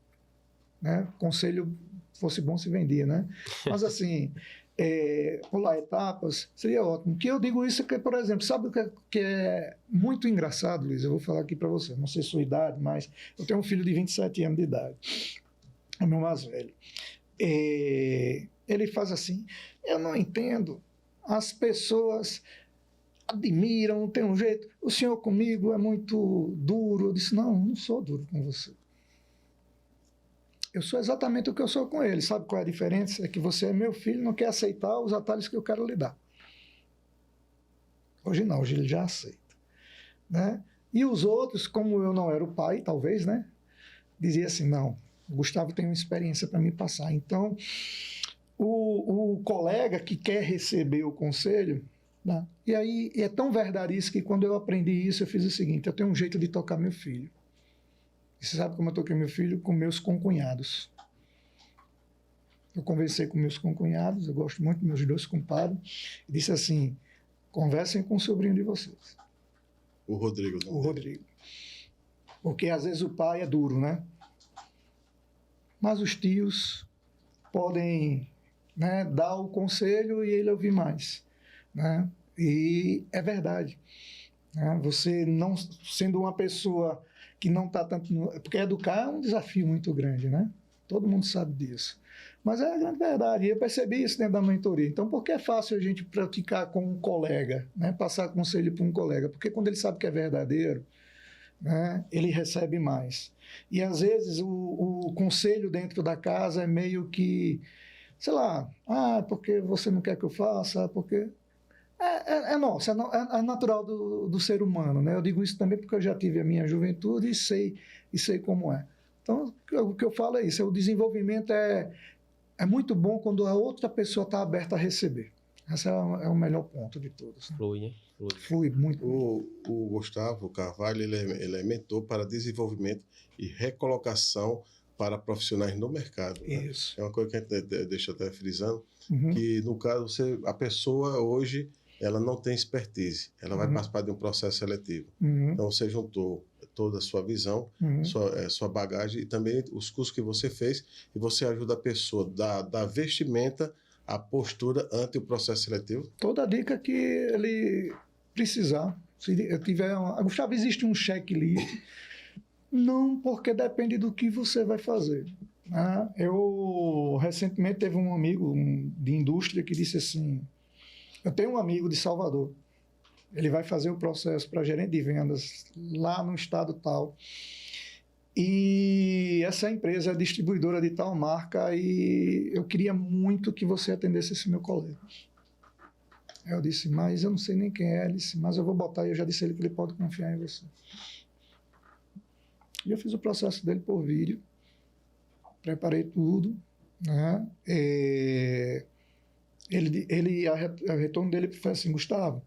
né? Conselho fosse bom se vendia, né? Mas assim... pular etapas, seria ótimo. Que eu digo isso que, por exemplo, sabe o que é muito engraçado, Luiz? Eu vou falar aqui para você, não sei sua idade, mas eu tenho um filho de 27 anos de idade, é o meu mais velho. Ele faz assim, eu não entendo, as pessoas admiram, tem um jeito, o senhor comigo é muito duro. Eu disse, não sou duro com você. Eu sou exatamente o que eu sou com ele. Sabe qual é a diferença? É que você é meu filho e não quer aceitar os atalhos que eu quero lhe dar. Hoje não, hoje ele já aceita. Né? E os outros, como eu não era o pai, talvez, né? dizia assim, não, o Gustavo tem uma experiência para me passar. Então, o colega que quer receber o conselho, né? E aí é tão verdade isso que quando eu aprendi isso, eu fiz o seguinte, eu tenho um jeito de tocar meu filho. E você sabe como eu toquei meu filho? Com meus concunhados. Eu conversei com meus concunhados, eu gosto muito dos meus 2 compadres, e disse assim, conversem com o sobrinho de vocês. O Rodrigo. O Rodrigo. Porque às vezes o pai é duro, né? Mas os tios podem, né, dar o conselho e ele ouvir mais, né? E é verdade, né? Você não sendo uma pessoa que não está tanto... Porque educar é um desafio muito grande, né? Todo mundo sabe disso. Mas é a grande verdade, e eu percebi isso dentro da mentoria. Então, por que é fácil a gente praticar com um colega, né? Passar conselho para um colega? Porque quando ele sabe que é verdadeiro, né, ele recebe mais. E, às vezes, o conselho dentro da casa é meio que, sei lá, porque você não quer que eu faça, porque... nosso, é natural do ser humano, né? Eu digo isso também porque eu já tive a minha juventude e sei como é. Então, o que eu falo é isso, o desenvolvimento é muito bom quando a outra pessoa está aberta a receber. Esse é o melhor ponto de todos. Né? Flui, né? Flui muito. O Gustavo Carvalho, ele é mentor para desenvolvimento e recolocação para profissionais no mercado. Né? Isso. É uma coisa que a gente deixa até frisando, que no caso, a pessoa hoje, ela não tem expertise, ela vai participar de um processo seletivo. Então, você juntou toda a sua visão, sua bagagem e também os cursos que você fez, e você ajuda a pessoa da vestimenta à postura ante o processo seletivo? Toda a dica que ele precisar. Se eu tiver Gustavo, existe um checklist? Não, porque depende do que você vai fazer. Né? Eu, recentemente, teve um amigo de indústria que disse assim, eu tenho um amigo de Salvador, ele vai fazer o processo para gerente de vendas lá no estado tal. E essa empresa é distribuidora de tal marca e eu queria muito que você atendesse esse meu colega. Eu disse, mas eu não sei nem quem é. Ele disse, mas eu vou botar, e eu já disse a ele que ele pode confiar em você. E eu fiz o processo dele por vídeo, preparei tudo, né? O retorno dele foi assim, Gustavo,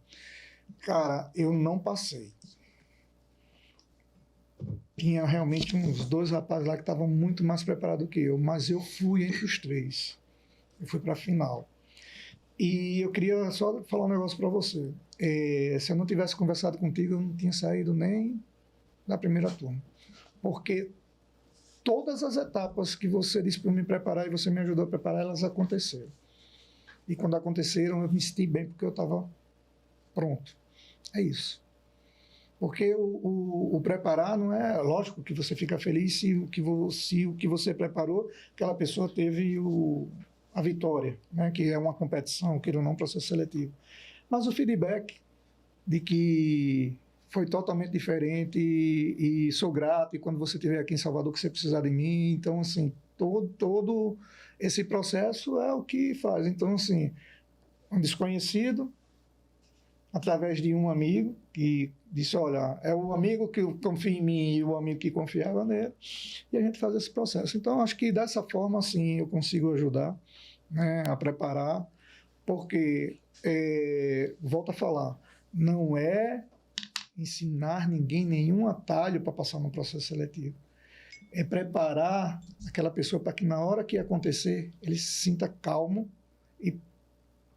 cara, eu não passei. Tinha realmente uns 2 rapazes lá que estavam muito mais preparados que eu, mas eu fui entre os 3. Eu fui para a final. E eu queria só falar um negócio para você. Se eu não tivesse conversado contigo, eu não tinha saído nem da primeira turma. Porque todas as etapas que você disse para me preparar e você me ajudou a preparar, elas aconteceram. E quando aconteceram, eu me senti bem porque eu estava pronto. É isso. Porque o preparar não é... Lógico que você fica feliz se o que você preparou, aquela pessoa teve a vitória, né? Que é uma competição, queira ou não, um processo seletivo. Mas o feedback de que foi totalmente diferente e sou grato, e quando você estiver aqui em Salvador que você precisar de mim, então, assim, todo esse processo é o que faz. Então, assim, um desconhecido, através de um amigo que disse, olha, é o amigo que confia em mim e o amigo que confiava nele, e a gente faz esse processo. Então, acho que dessa forma, assim, eu consigo ajudar, né, a preparar, porque, volto a falar, não é ensinar ninguém nenhum atalho para passar no processo seletivo. É preparar aquela pessoa para que na hora que acontecer, ele se sinta calmo e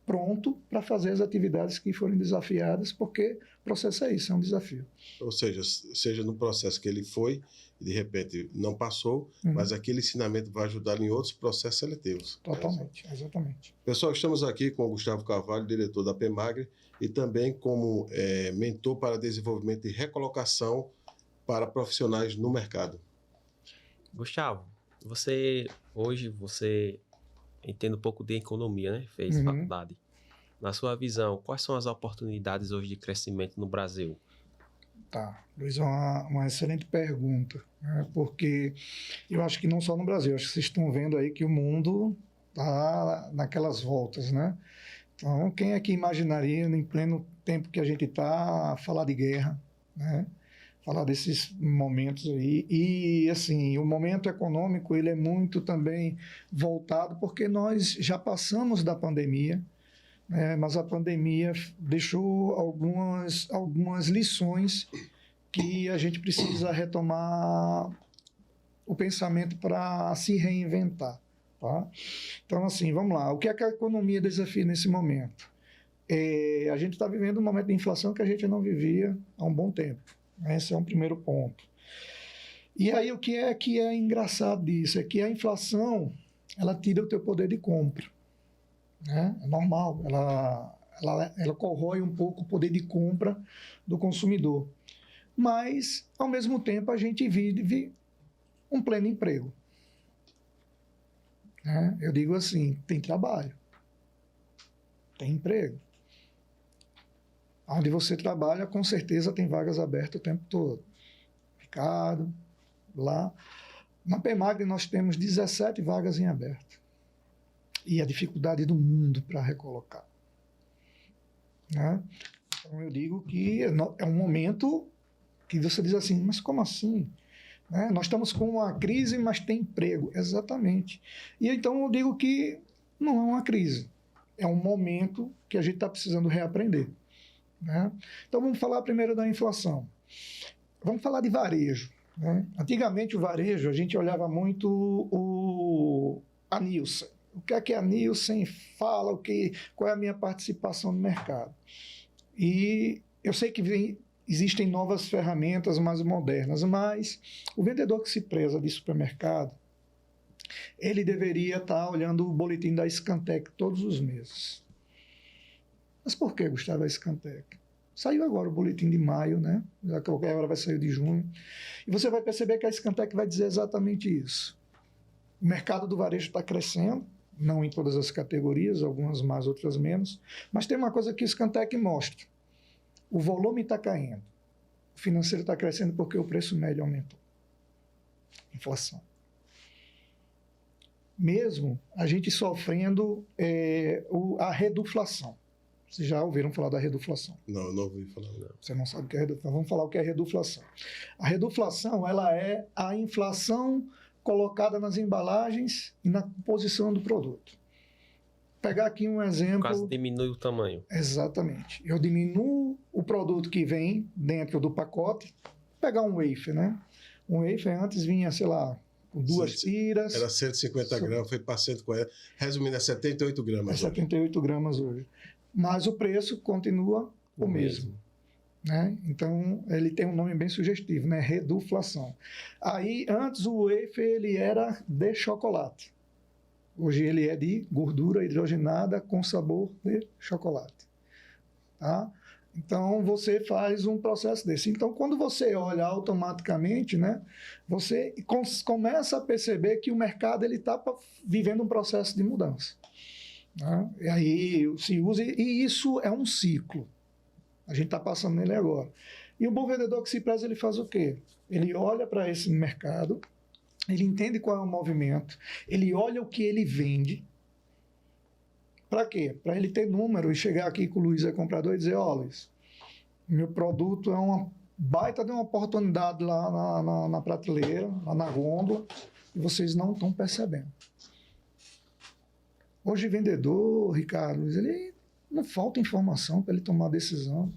pronto para fazer as atividades que forem desafiadas, porque o processo é isso, é um desafio. Ou seja no processo que ele foi e de repente não passou, mas aquele ensinamento vai ajudar em outros processos seletivos. Totalmente, exatamente. Pessoal, estamos aqui com o Gustavo Carvalho, diretor da PEMAGRE, e também como mentor para desenvolvimento e recolocação para profissionais no mercado. Gustavo, hoje você entende um pouco de economia, né? Fez faculdade. Na sua visão, quais são as oportunidades hoje de crescimento no Brasil? Tá, Luiz, uma excelente pergunta, né? Porque eu acho que não só no Brasil, acho que vocês estão vendo aí que o mundo está naquelas voltas, né? Então, quem é que imaginaria, em pleno tempo que a gente está, falar de guerra, né? falar desses momentos aí. E, assim, o momento econômico, ele é muito também voltado, porque nós já passamos da pandemia, né, mas a pandemia deixou algumas lições que a gente precisa retomar o pensamento para se reinventar. Tá? Então, assim, vamos lá. O que é que a economia desafia nesse momento? A gente está vivendo um momento de inflação que a gente não vivia há um bom tempo. Esse é um primeiro ponto. E aí, o que é engraçado disso? É que a inflação, ela tira o teu poder de compra. Né? É normal. Ela corrói um pouco o poder de compra do consumidor. Mas, ao mesmo tempo, a gente vive um pleno emprego. Né? Eu digo assim, tem trabalho, tem emprego. Onde você trabalha, com certeza tem vagas abertas o tempo todo. Ricardo, lá. Na PEMAGRE nós temos 17 vagas em aberto. E a dificuldade do mundo para recolocar. Né? Então eu digo que é um momento que você diz assim, mas como assim? Né? Nós estamos com uma crise, mas tem emprego. Exatamente. E então eu digo que não é uma crise. É um momento que a gente está precisando reaprender. Né? Então vamos falar primeiro da inflação. Vamos falar de varejo. Né? Antigamente o varejo, a gente olhava muito a Nielsen. O que é que a Nielsen fala, qual é a minha participação no mercado. E eu sei que existem novas ferramentas mais modernas, mas o vendedor que se preza de supermercado, ele deveria estar olhando o boletim da Scantec todos os meses. Mas por que, Gustavo, a Scantec? Saiu agora o boletim de maio, né? A qualquer hora vai sair de junho. E você vai perceber que a Scantec vai dizer exatamente isso. O mercado do varejo está crescendo, não em todas as categorias, algumas mais, outras menos, mas tem uma coisa que a Scantec mostra. O volume está caindo. O financeiro está crescendo porque o preço médio aumentou. Inflação. Mesmo a gente sofrendo a reduflação. Vocês já ouviram falar da reduflação? Não, não ouvi falar. Não. Você não sabe o que é reduflação. Vamos falar o que é reduflação. A reduflação, ela é a inflação colocada nas embalagens e na composição do produto. Vou pegar aqui um exemplo. No caso, diminui o tamanho. Exatamente. Eu diminuo o produto que vem dentro do pacote. Vou pegar um wafer, né? Um wafer antes vinha, sei lá, com 2 tiras. Era 150 gramas, foi para 140. Resumindo, é 78 gramas. É 78 gramas hoje. Mas o preço continua o mesmo. Né? Então, ele tem um nome bem sugestivo, né? Reduflação. Aí, antes o wafer ele era de chocolate. Hoje ele é de gordura hidrogenada com sabor de chocolate. Tá? Então, você faz um processo desse. Então, quando você olha automaticamente, né, você começa a perceber que o mercado está vivendo um processo de mudança. Né? E aí se usa, e isso é um ciclo. A gente está passando nele agora. E o bom vendedor que se preza, ele faz o quê? Ele olha para esse mercado, ele entende qual é o movimento, ele olha o que ele vende. Para quê? Para ele ter número e chegar aqui com o Luiz, é comprador, e dizer, ó, Luiz, meu produto é uma baita de uma oportunidade lá na prateleira, lá na gôndola, e vocês não estão percebendo. Hoje, vendedor, Ricardo, ele não falta informação para ele tomar decisão.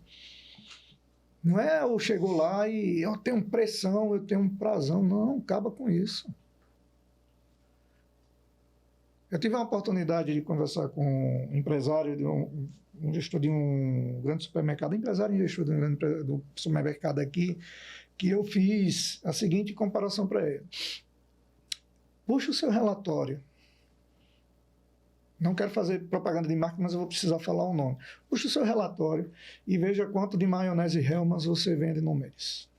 Não é eu chego lá e eu tenho pressão, eu tenho um prazão. Não, acaba com isso. Eu tive a oportunidade de conversar com um empresário, um gestor de um grande supermercado, empresário e gestor do supermercado aqui, que eu fiz a seguinte comparação para ele. Puxa o seu relatório. Não quero fazer propaganda de marca, mas eu vou precisar falar o nome. Puxa o seu relatório e veja quanto de maionese Hellmann's você vende no mês.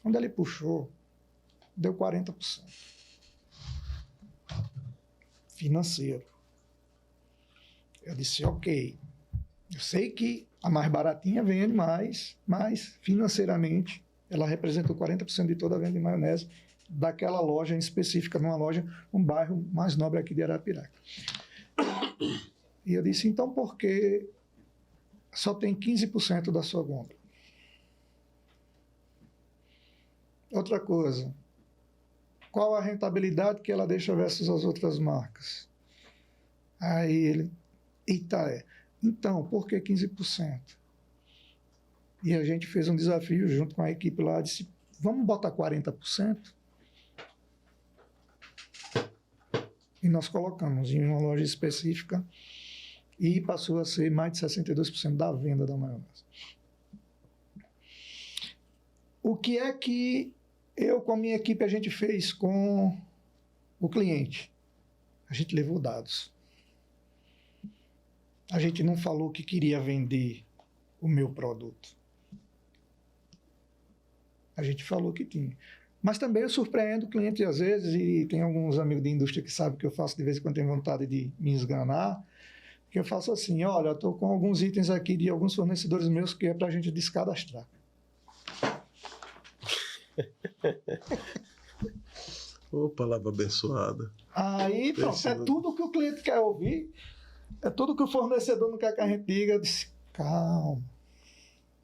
Quando ele puxou, deu 40%. Financeiro. Eu disse, ok. Eu sei que a mais baratinha vende mais, mas financeiramente ela representou 40% de toda a venda de maionese daquela loja em específica, numa loja, um bairro mais nobre aqui de Arapiraca. E eu disse, então por que só tem 15% da sua gôndola? Outra coisa, qual a rentabilidade que ela deixa versus as outras marcas? Aí ele, eita, então, por que 15%? E a gente fez um desafio junto com a equipe lá, disse, vamos botar 40%? E nós colocamos em uma loja específica e passou a ser mais de 62% da venda da maionese. O que é que eu, com a minha equipe, a gente fez com o cliente? A gente levou dados. A gente não falou que queria vender o meu produto. A gente falou que tinha. Mas também eu surpreendo o cliente às vezes, e tem alguns amigos de indústria que sabem que eu faço de vez em quando tenho vontade de me esganar, que eu faço assim, olha, eu estou com alguns itens aqui de alguns fornecedores meus que é para a gente descadastrar. Ô, palavra abençoada. Aí, pronto, é tudo que o cliente quer ouvir, é tudo que o fornecedor não quer que a gente diga. Eu disse, calma.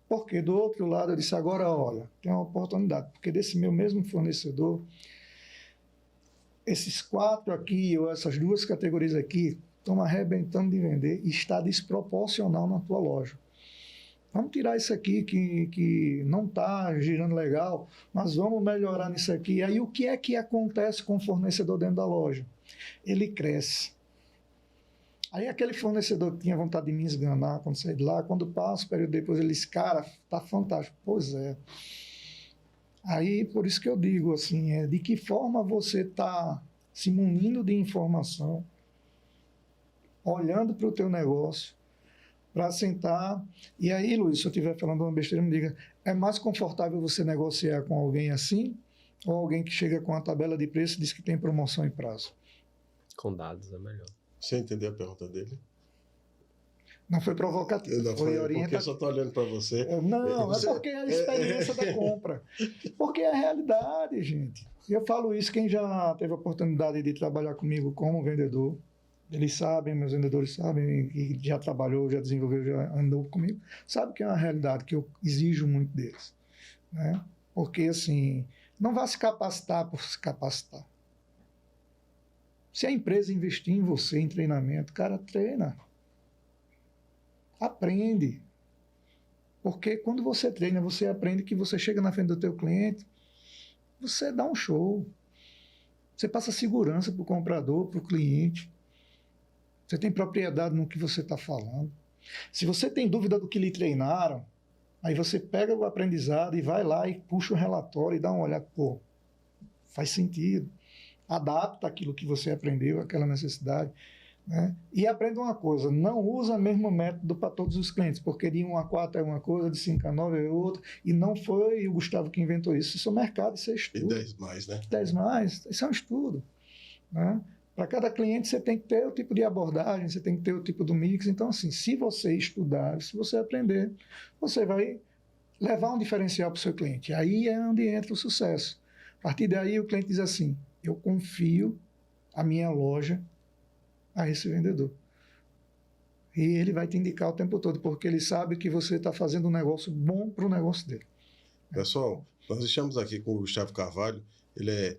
Porque do outro lado eu disse, agora olha, tem uma oportunidade, porque desse meu mesmo fornecedor, esses 4 aqui, ou essas 2 categorias aqui, estão arrebentando de vender e está desproporcional na tua loja. Vamos tirar isso aqui que não está girando legal, mas vamos melhorar nisso aqui. Aí o que é que acontece com o fornecedor dentro da loja? Ele cresce. Aí aquele fornecedor que tinha vontade de me esganar quando saí de lá, quando passa o período depois, ele diz, cara, tá fantástico. Pois é. Aí, por isso que eu digo, assim, de que forma você está se munindo de informação, olhando para o teu negócio, para sentar. E aí, Luiz, se eu estiver falando uma besteira, me diga, é mais confortável você negociar com alguém assim, ou alguém que chega com a tabela de preço e diz que tem promoção em prazo? Com dados é melhor. Você entendeu a pergunta dele? Não foi provocativo, Não foi orientativo. Porque eu só estou olhando para você. Não, é porque é a experiência da compra. Porque é a realidade, gente. Eu falo isso, quem já teve a oportunidade de trabalhar comigo como vendedor, eles sabem, meus vendedores sabem, e já trabalhou, já desenvolveu, já andou comigo, sabe que é uma realidade que eu exijo muito deles. Né? Porque, assim, não vá se capacitar por se capacitar. Se a empresa investir em você, em treinamento, cara, treina. Aprende. Porque quando você treina, você aprende que você chega na frente do teu cliente, você dá um show. Você passa segurança para o comprador, para o cliente. Você tem propriedade no que você está falando. Se você tem dúvida do que lhe treinaram, aí você pega o aprendizado e vai lá e puxa o relatório e dá uma olhada. Pô, faz sentido. Adapta aquilo que você aprendeu, aquela necessidade. Né? E aprenda uma coisa, não usa o mesmo método para todos os clientes, porque de 1 a 4 é uma coisa, de 5 a 9 é outra, e não foi o Gustavo que inventou isso. Isso é mercado, isso é estudo. E 10 mais, né? 10 mais, isso é um estudo. Né? Para cada cliente você tem que ter o tipo de abordagem, você tem que ter o tipo do mix. Então, assim, se você estudar, se você aprender, você vai levar um diferencial para o seu cliente. Aí é onde entra o sucesso. A partir daí o cliente diz assim, eu confio a minha loja a esse vendedor. E ele vai te indicar o tempo todo, porque ele sabe que você está fazendo um negócio bom para o negócio dele. Pessoal, nós estamos aqui com o Gustavo Carvalho, ele é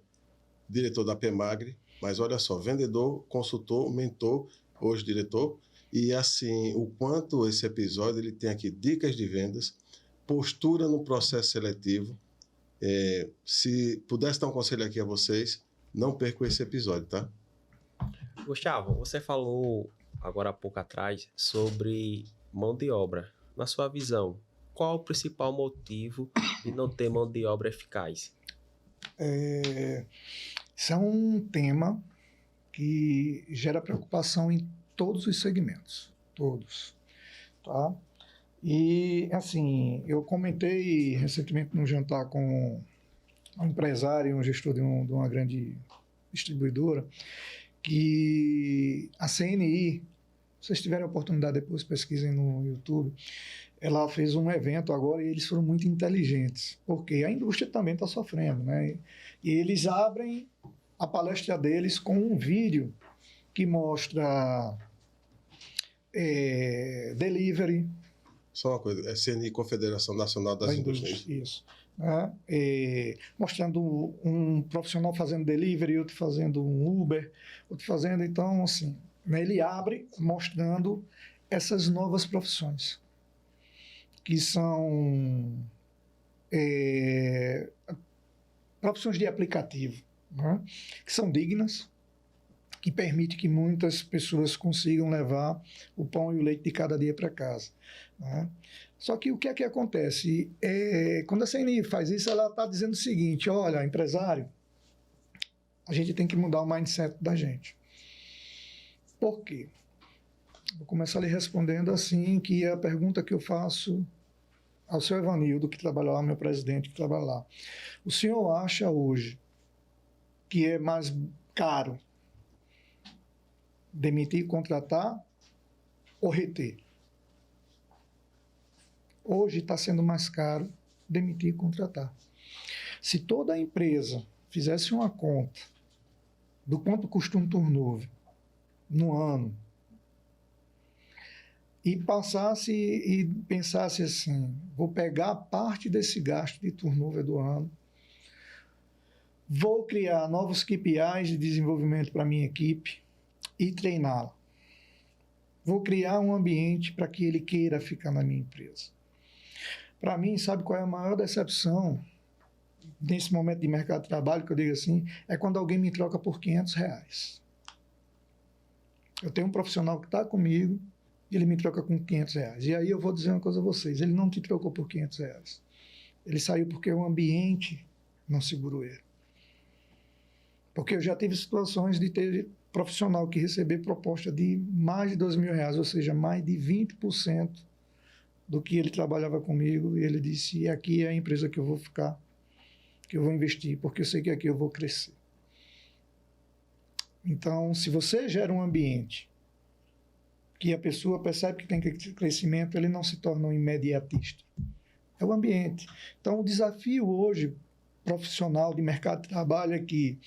diretor da PEMAGRE, mas olha só, vendedor, consultor, mentor, hoje diretor, e assim, o quanto esse episódio ele tem aqui dicas de vendas, postura no processo seletivo. Se pudesse dar um conselho aqui a vocês, não percam esse episódio, tá? Gustavo, você falou agora há pouco atrás sobre mão de obra. Na sua visão, qual o principal motivo de não ter mão de obra eficaz? Isso é um tema que gera preocupação em todos os segmentos, todos, tá? E, assim, eu comentei recentemente num jantar com um empresário, um gestor de uma grande distribuidora, que a CNI, se vocês tiverem a oportunidade, depois pesquisem no YouTube, ela fez um evento agora e eles foram muito inteligentes, porque a indústria também está sofrendo, né? E eles abrem a palestra deles com um vídeo que mostra delivery. Só uma coisa, é CNI, Confederação Nacional das Indústrias. Isso. né? Mostrando um profissional fazendo delivery, outro fazendo um Uber, outro fazendo, então, assim, né, ele abre mostrando essas novas profissões, que são profissões de aplicativo, né? Que são dignas, que permite que muitas pessoas consigam levar o pão e o leite de cada dia para casa, né? Só que o que é que acontece? Quando a CNI faz isso, ela está dizendo o seguinte: olha, empresário, a gente tem que mudar o mindset da gente. Por quê? Vou começar lhe respondendo assim, que é a pergunta que eu faço ao seu Evanildo, que trabalha lá, meu presidente, que trabalha lá. O senhor acha hoje que é mais caro demitir, contratar ou reter? Hoje está sendo mais caro demitir e contratar. Se toda a empresa fizesse uma conta do quanto custa um turnover no ano e passasse e pensasse assim: vou pegar parte desse gasto de turnover do ano, vou criar novos KPIs de desenvolvimento para a minha equipe e treiná-la. Vou criar um ambiente para que ele queira ficar na minha empresa. Para mim, sabe qual é a maior decepção nesse momento de mercado de trabalho, que eu digo assim, é quando alguém me troca por R$500. Eu tenho um profissional que está comigo e ele me troca com R$500. E aí eu vou dizer uma coisa a vocês: ele não te trocou por R$500. Ele saiu porque o ambiente não segurou ele. Porque eu já tive situações de ter profissional que receber proposta de mais de R$2.000, ou seja, mais de 20% do que ele trabalhava comigo, e ele disse: aqui é a empresa que eu vou ficar, que eu vou investir, porque eu sei que aqui eu vou crescer. Então, se você gera um ambiente que a pessoa percebe que tem crescimento, ele não se torna um imediatista. É o ambiente. Então, o desafio hoje, profissional de mercado de trabalho, é que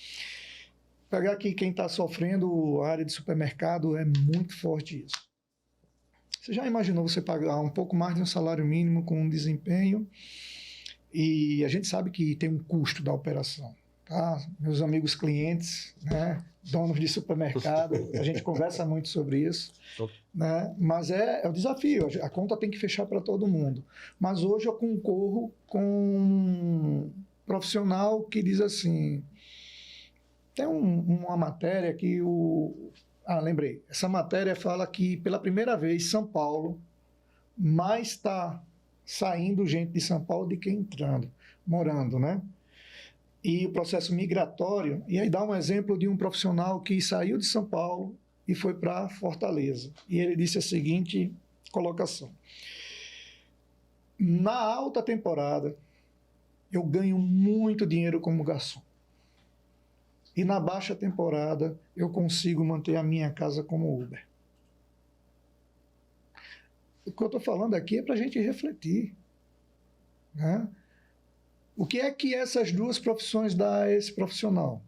pegar aqui quem está sofrendo a área de supermercado, é muito forte isso. Você já imaginou você pagar um pouco mais de um salário mínimo com um desempenho? E a gente sabe que tem um custo da operação, tá? Meus amigos clientes, né, donos de supermercado, a gente conversa muito sobre isso, né? Mas é o desafio, a conta tem que fechar para todo mundo. Mas hoje eu concorro com um profissional que diz assim, tem uma matéria que lembrei. Essa matéria fala que, pela primeira vez, São Paulo mais está saindo gente de São Paulo do que entrando, morando, né? E o processo migratório, e aí dá um exemplo de um profissional que saiu de São Paulo e foi para Fortaleza. E ele disse a seguinte colocação: na alta temporada, eu ganho muito dinheiro como garçom. E na baixa temporada, eu consigo manter a minha casa como Uber. O que eu estou falando aqui é para a gente refletir, né? O que é que essas duas profissões dão a esse profissional?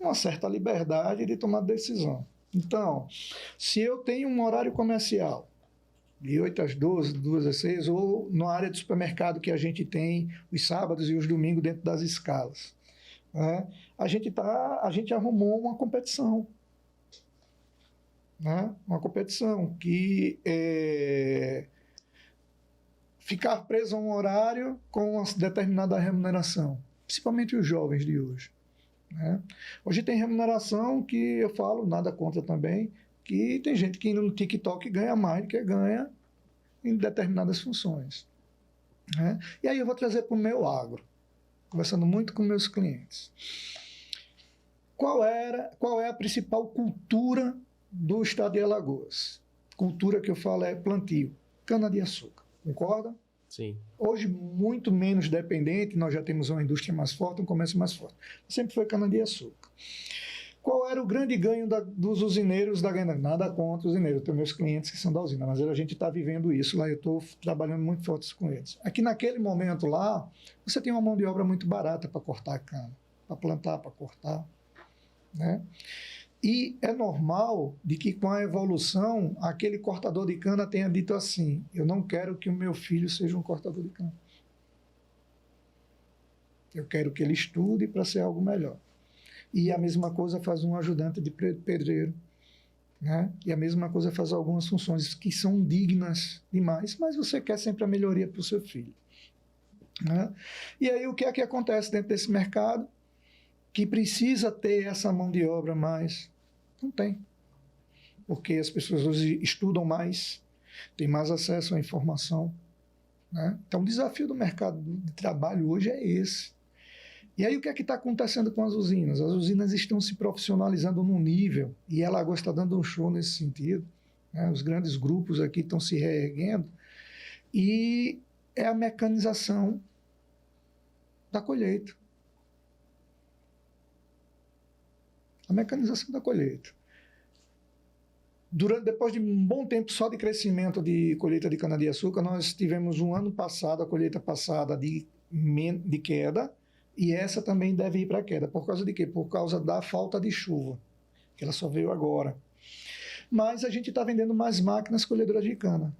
Uma certa liberdade de tomar decisão. Então, se eu tenho um horário comercial de 8 às 12, 2 às 6, ou na área de supermercado que a gente tem os sábados e os domingos dentro das escalas, né? A gente arrumou uma competição, né? Uma competição que ficar preso a um horário com uma determinada remuneração, principalmente os jovens de hoje, né? Hoje tem remuneração que eu falo, nada contra também, que tem gente que no TikTok ganha mais do que ganha em determinadas funções, né? E aí eu vou trazer para o meu agro, conversando muito com meus clientes. Qual é a principal cultura do estado de Alagoas? Cultura que eu falo é plantio, cana-de-açúcar. Concorda? Sim. Hoje, muito menos dependente, nós já temos uma indústria mais forte, um comércio mais forte. Sempre foi cana-de-açúcar. Qual era o grande ganho dos usineiros da Guiana? Nada contra os usineiros, eu tenho meus clientes que são da usina, mas a gente está vivendo isso lá, eu estou trabalhando muito forte com eles. Aqui naquele momento lá, você tem uma mão de obra muito barata para cortar a cana, para plantar, para cortar, né? E é normal de que com a evolução, aquele cortador de cana tenha dito assim: eu não quero que o meu filho seja um cortador de cana. Eu quero que ele estude para ser algo melhor. E a mesma coisa faz um ajudante de pedreiro, né? E a mesma coisa faz algumas funções que são dignas demais, mas você quer sempre a melhoria para o seu filho, né? E aí o que é que acontece dentro desse mercado que precisa ter essa mão de obra mais? Não tem. Porque as pessoas hoje estudam mais, têm mais acesso à informação, né? Então o desafio do mercado de trabalho hoje é esse. E aí o que é que está acontecendo com as usinas? As usinas estão se profissionalizando num nível, e a Alagoas está dando um show nesse sentido, né? Os grandes grupos aqui estão se reerguendo, e é a mecanização da colheita. A mecanização da colheita. Depois de um bom tempo só de crescimento de colheita de cana-de-açúcar, nós tivemos um ano passado, a colheita passada de queda, e essa também deve ir para queda. Por causa de quê? Por causa da falta de chuva, que ela só veio agora. Mas a gente está vendendo mais máquinas colhedoras de cana.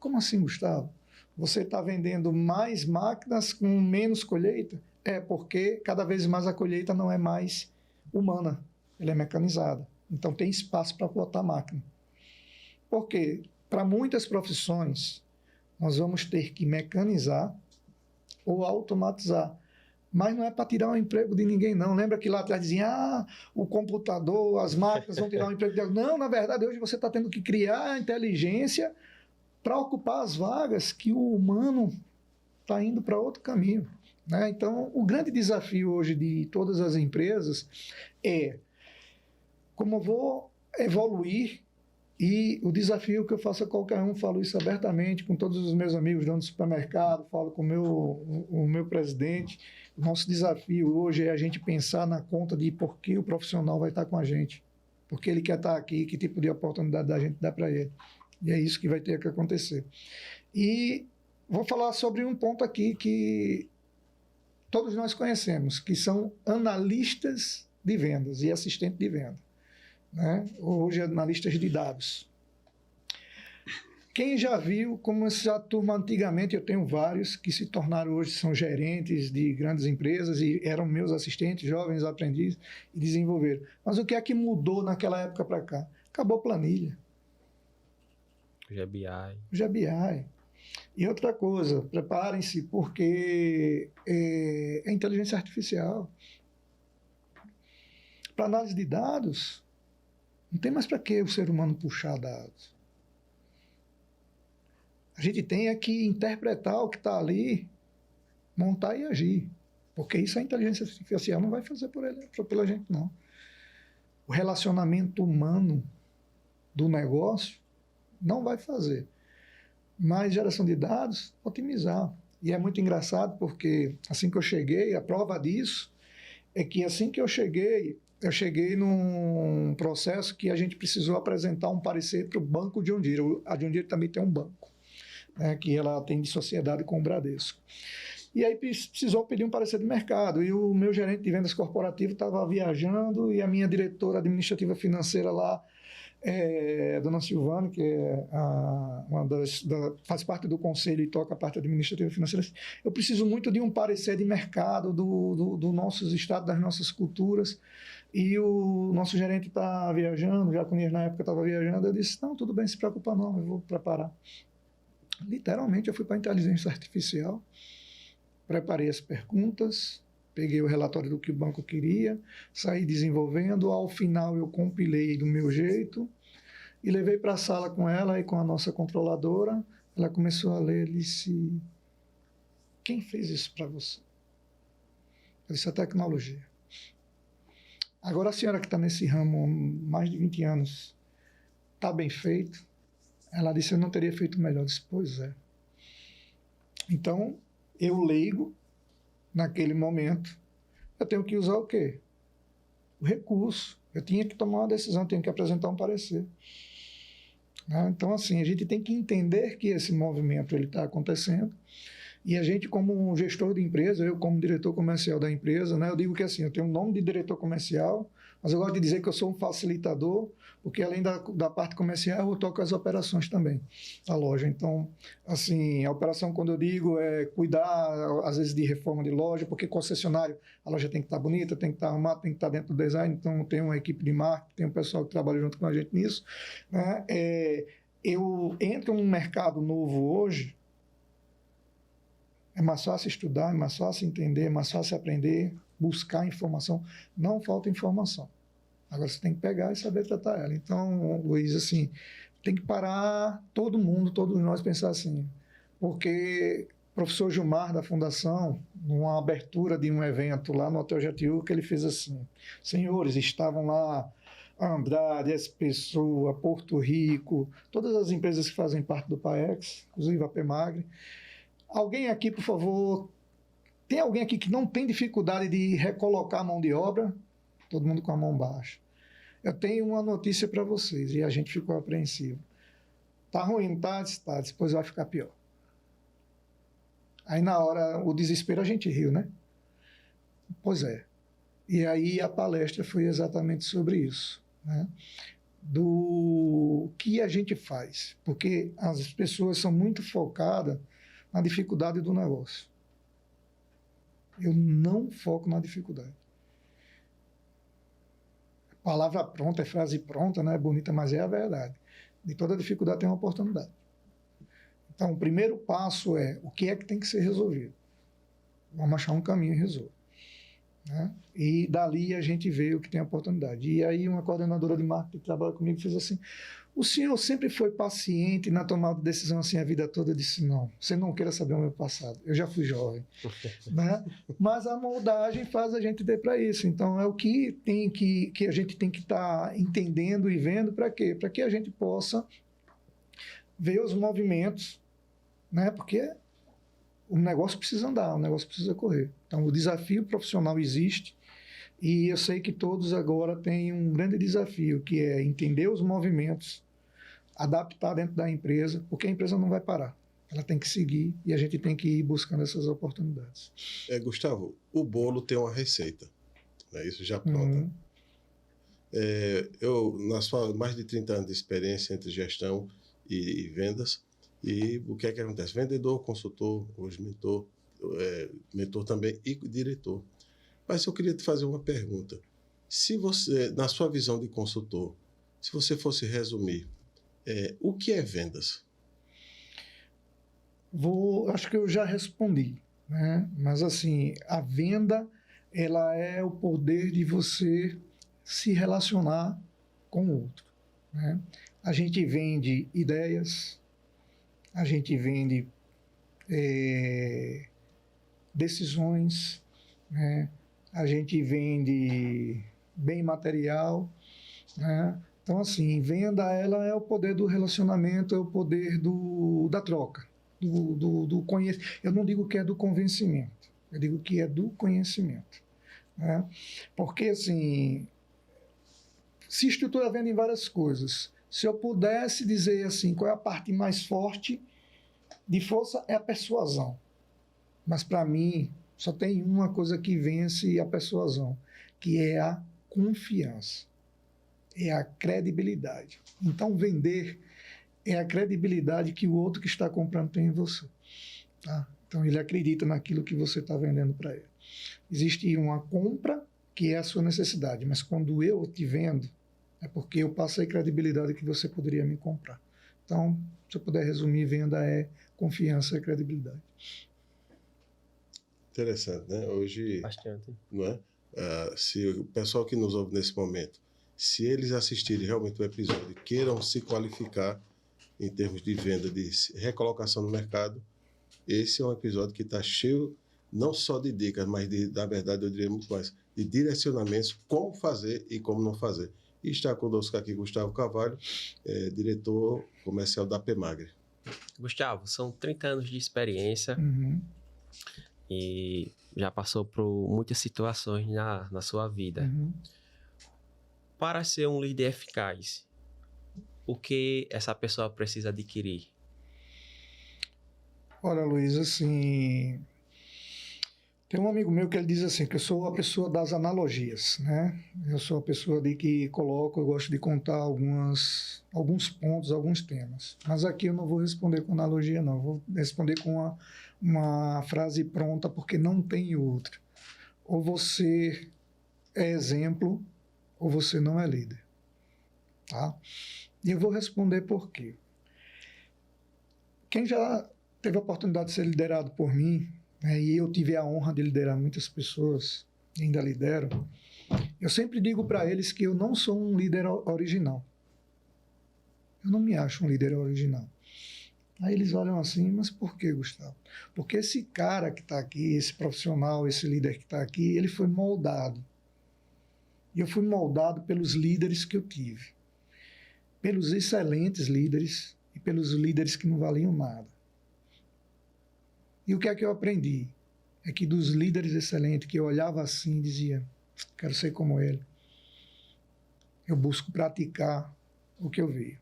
Como assim, Gustavo? Você está vendendo mais máquinas com menos colheita? É porque cada vez mais a colheita não é mais humana, ela é mecanizada. Então tem espaço para botar máquina. Por quê? Para muitas profissões, nós vamos ter que mecanizar ou automatizar. Mas não é para tirar o emprego de ninguém, não. Lembra que lá atrás diziam, o computador, as máquinas vão tirar o emprego de alguém. Não, na verdade, hoje você está tendo que criar a inteligência para ocupar as vagas que o humano está indo para outro caminho, né? Então, o grande desafio hoje de todas as empresas é como eu vou evoluir, e o desafio que eu faço a qualquer um, falo isso abertamente com todos os meus amigos donos do supermercado, falo com o meu presidente. O nosso desafio hoje é a gente pensar na conta de por que o profissional vai estar com a gente, porque ele quer estar aqui, que tipo de oportunidade a gente dá para ele. E é isso que vai ter que acontecer. E vou falar sobre um ponto aqui que todos nós conhecemos, que são analistas de vendas e assistentes de venda, né? Hoje analistas de dados. Quem já viu como essa turma antigamente, eu tenho vários que se tornaram hoje, são gerentes de grandes empresas e eram meus assistentes, jovens aprendizes, e desenvolveram. Mas o que é que mudou naquela época para cá? Acabou a planilha. GBI. E outra coisa, preparem-se, porque é inteligência artificial. Para análise de dados, não tem mais para que o ser humano puxar dados. A gente tem é que interpretar o que está ali, montar e agir. Porque isso a inteligência artificial não vai fazer pela gente, não. O relacionamento humano do negócio não vai fazer. Mas geração de dados, otimizar. E é muito engraçado porque assim que eu cheguei, a prova disso é que assim que eu cheguei num processo que a gente precisou apresentar um parecer para o banco John Deere. A John Deere também tem um banco, né, que ela tem de sociedade com o Bradesco. E aí precisou pedir um parecer de mercado. E o meu gerente de vendas corporativo estava viajando e a minha diretora administrativa financeira lá, Dona Silvana, que é faz parte do conselho e toca a parte administrativa financeira. Eu preciso muito de um parecer de mercado do nossos estados, das nossas culturas. E o nosso gerente está viajando, já quando na época estava viajando, eu disse, não, tudo bem, se preocupa não, eu vou preparar. Literalmente, eu fui para a inteligência artificial, preparei as perguntas, peguei o relatório do que o banco queria, saí desenvolvendo, ao final eu compilei do meu jeito e levei para a sala com ela e com a nossa controladora. Ela começou a ler, disse, quem fez isso para você? Eu disse, a tecnologia. Agora a senhora que está nesse ramo há mais de 20 anos, está bem feito? Ela disse, eu não teria feito melhor. Eu disse, pois é. Então, eu leigo, naquele momento, eu tenho que usar o quê? O recurso. Eu tinha que tomar uma decisão, tinha que apresentar um parecer. Então, assim, a gente tem que entender que esse movimento está acontecendo, e a gente, como um gestor de empresa, eu como diretor comercial da empresa, né, eu digo que assim, eu tenho o nome de diretor comercial, mas eu gosto de dizer que eu sou um facilitador, porque além da parte comercial, eu toco as operações também da loja. Então, assim, a operação, quando eu digo, é cuidar, às vezes, de reforma de loja, porque concessionário, a loja tem que estar bonita, tem que estar arrumada, tem que estar dentro do design, então tem uma equipe de marketing, tem um pessoal que trabalha junto com a gente nisso, né? Eu entro num mercado novo hoje, é mais fácil estudar, é mais fácil entender, é mais fácil aprender, buscar informação. Não falta informação. Agora você tem que pegar e saber tratar ela. Então, Luiz, assim, tem que parar todo mundo, todos nós, pensar assim. Porque o professor Gilmar, da Fundação, numa abertura de um evento lá no Hotel Jatiú, que ele fez assim: senhores, estavam lá Andrade, S-Pessoa, Porto Rico, todas as empresas que fazem parte do PAEX, inclusive a PEMAGRE. Alguém aqui, por favor, tem alguém aqui que não tem dificuldade de recolocar a mão de obra? Todo mundo com a mão baixa. Eu tenho uma notícia para vocês, e a gente ficou apreensivo. Tá ruim, tá? Tá, depois vai ficar pior. Aí, na hora, o desespero, a gente riu, né? Pois é. E aí, a palestra foi exatamente sobre isso, né? Do que a gente faz. Porque as pessoas são muito focadas na dificuldade do negócio. Eu não foco na dificuldade. Palavra pronta é frase pronta, né? Bonita, mas é a verdade. De toda dificuldade tem uma oportunidade. Então, o primeiro passo é o que é que tem que ser resolvido. Vamos achar um caminho e resolver, né? E dali a gente vê o que tem oportunidade. E aí uma coordenadora de marketing que trabalha comigo fez assim: o senhor sempre foi paciente na tomada de decisão assim a vida toda? Eu disse: não, você não queira saber o meu passado, eu já fui jovem. Né? Mas a moldagem faz a gente ter para isso. Então é o que tem que a gente tem que estar entendendo e vendo. Para quê? Para que a gente possa ver os movimentos, né? Porque o negócio precisa andar, o negócio precisa correr. Então o desafio profissional existe. E eu sei que todos agora têm um grande desafio, que é entender os movimentos, adaptar dentro da empresa, porque a empresa não vai parar. Ela tem que seguir e a gente tem que ir buscando essas oportunidades. Gustavo, o bolo tem uma receita, né? Isso já pronta. Eu, nas mais de 30 anos de experiência entre gestão e vendas, e o que é que acontece? Vendedor, consultor, hoje mentor também e diretor. Mas eu queria te fazer uma pergunta. Se você, na sua visão de consultor, se você fosse resumir, o que é vendas? Acho que eu já respondi, né? Mas assim, a venda, ela é o poder de você se relacionar com o outro, né? A gente vende ideias, a gente vende decisões, né? A gente vende bem material, né? Então, assim, venda, ela é o poder do relacionamento, é o poder da troca, do conhecimento. Eu não digo que é do convencimento, eu digo que é do conhecimento, né? Porque, assim, se estrutura a venda em várias coisas. Se eu pudesse dizer, assim, qual é a parte mais forte de força, é a persuasão. Mas, para mim, só tem uma coisa que vence a persuasão, que é a confiança, é a credibilidade. Então, vender é a credibilidade que o outro que está comprando tem em você. Tá? Então, ele acredita naquilo que você está vendendo para ele. Existe uma compra que é a sua necessidade, mas quando eu te vendo, é porque eu passei credibilidade que você poderia me comprar. Então, se eu puder resumir, venda é confiança e credibilidade. Interessante, né? Hoje, bastante, não é? Se o pessoal que nos ouve nesse momento, se eles assistirem realmente o episódio e queiram se qualificar em termos de venda, de recolocação no mercado, esse é um episódio que está cheio não só de dicas, mas na verdade eu diria muito mais, de direcionamentos, como fazer e como não fazer. E está conosco aqui Gustavo Carvalho, diretor comercial da PEMAGRE. Gustavo, são 30 anos de experiência. Uhum. E já passou por muitas situações na sua vida. Uhum. Para ser um líder eficaz, o que essa pessoa precisa adquirir? Olha, Luiz, assim, Tem um amigo meu que ele diz assim, que eu sou a pessoa das analogias, né? Eu sou a pessoa de que coloco, eu gosto de contar alguns pontos, alguns temas. Mas aqui eu não vou responder com analogia, não. Eu vou responder com uma frase pronta, porque não tem outra. Ou você é exemplo, ou você não é líder. Tá? E eu vou responder por quê. Quem já teve a oportunidade de ser liderado por mim, e eu tive a honra de liderar muitas pessoas, e ainda lidero, eu sempre digo para eles que eu não sou um líder original. Eu não me acho um líder original. Aí eles olham assim, mas por que, Gustavo? Porque esse cara que está aqui, esse profissional, esse líder que está aqui, ele foi moldado. E eu fui moldado pelos líderes que eu tive. Pelos excelentes líderes e pelos líderes que não valiam nada. E o que é que eu aprendi? É que dos líderes excelentes, que eu olhava assim e dizia, quero ser como ele. Eu busco praticar o que eu vejo.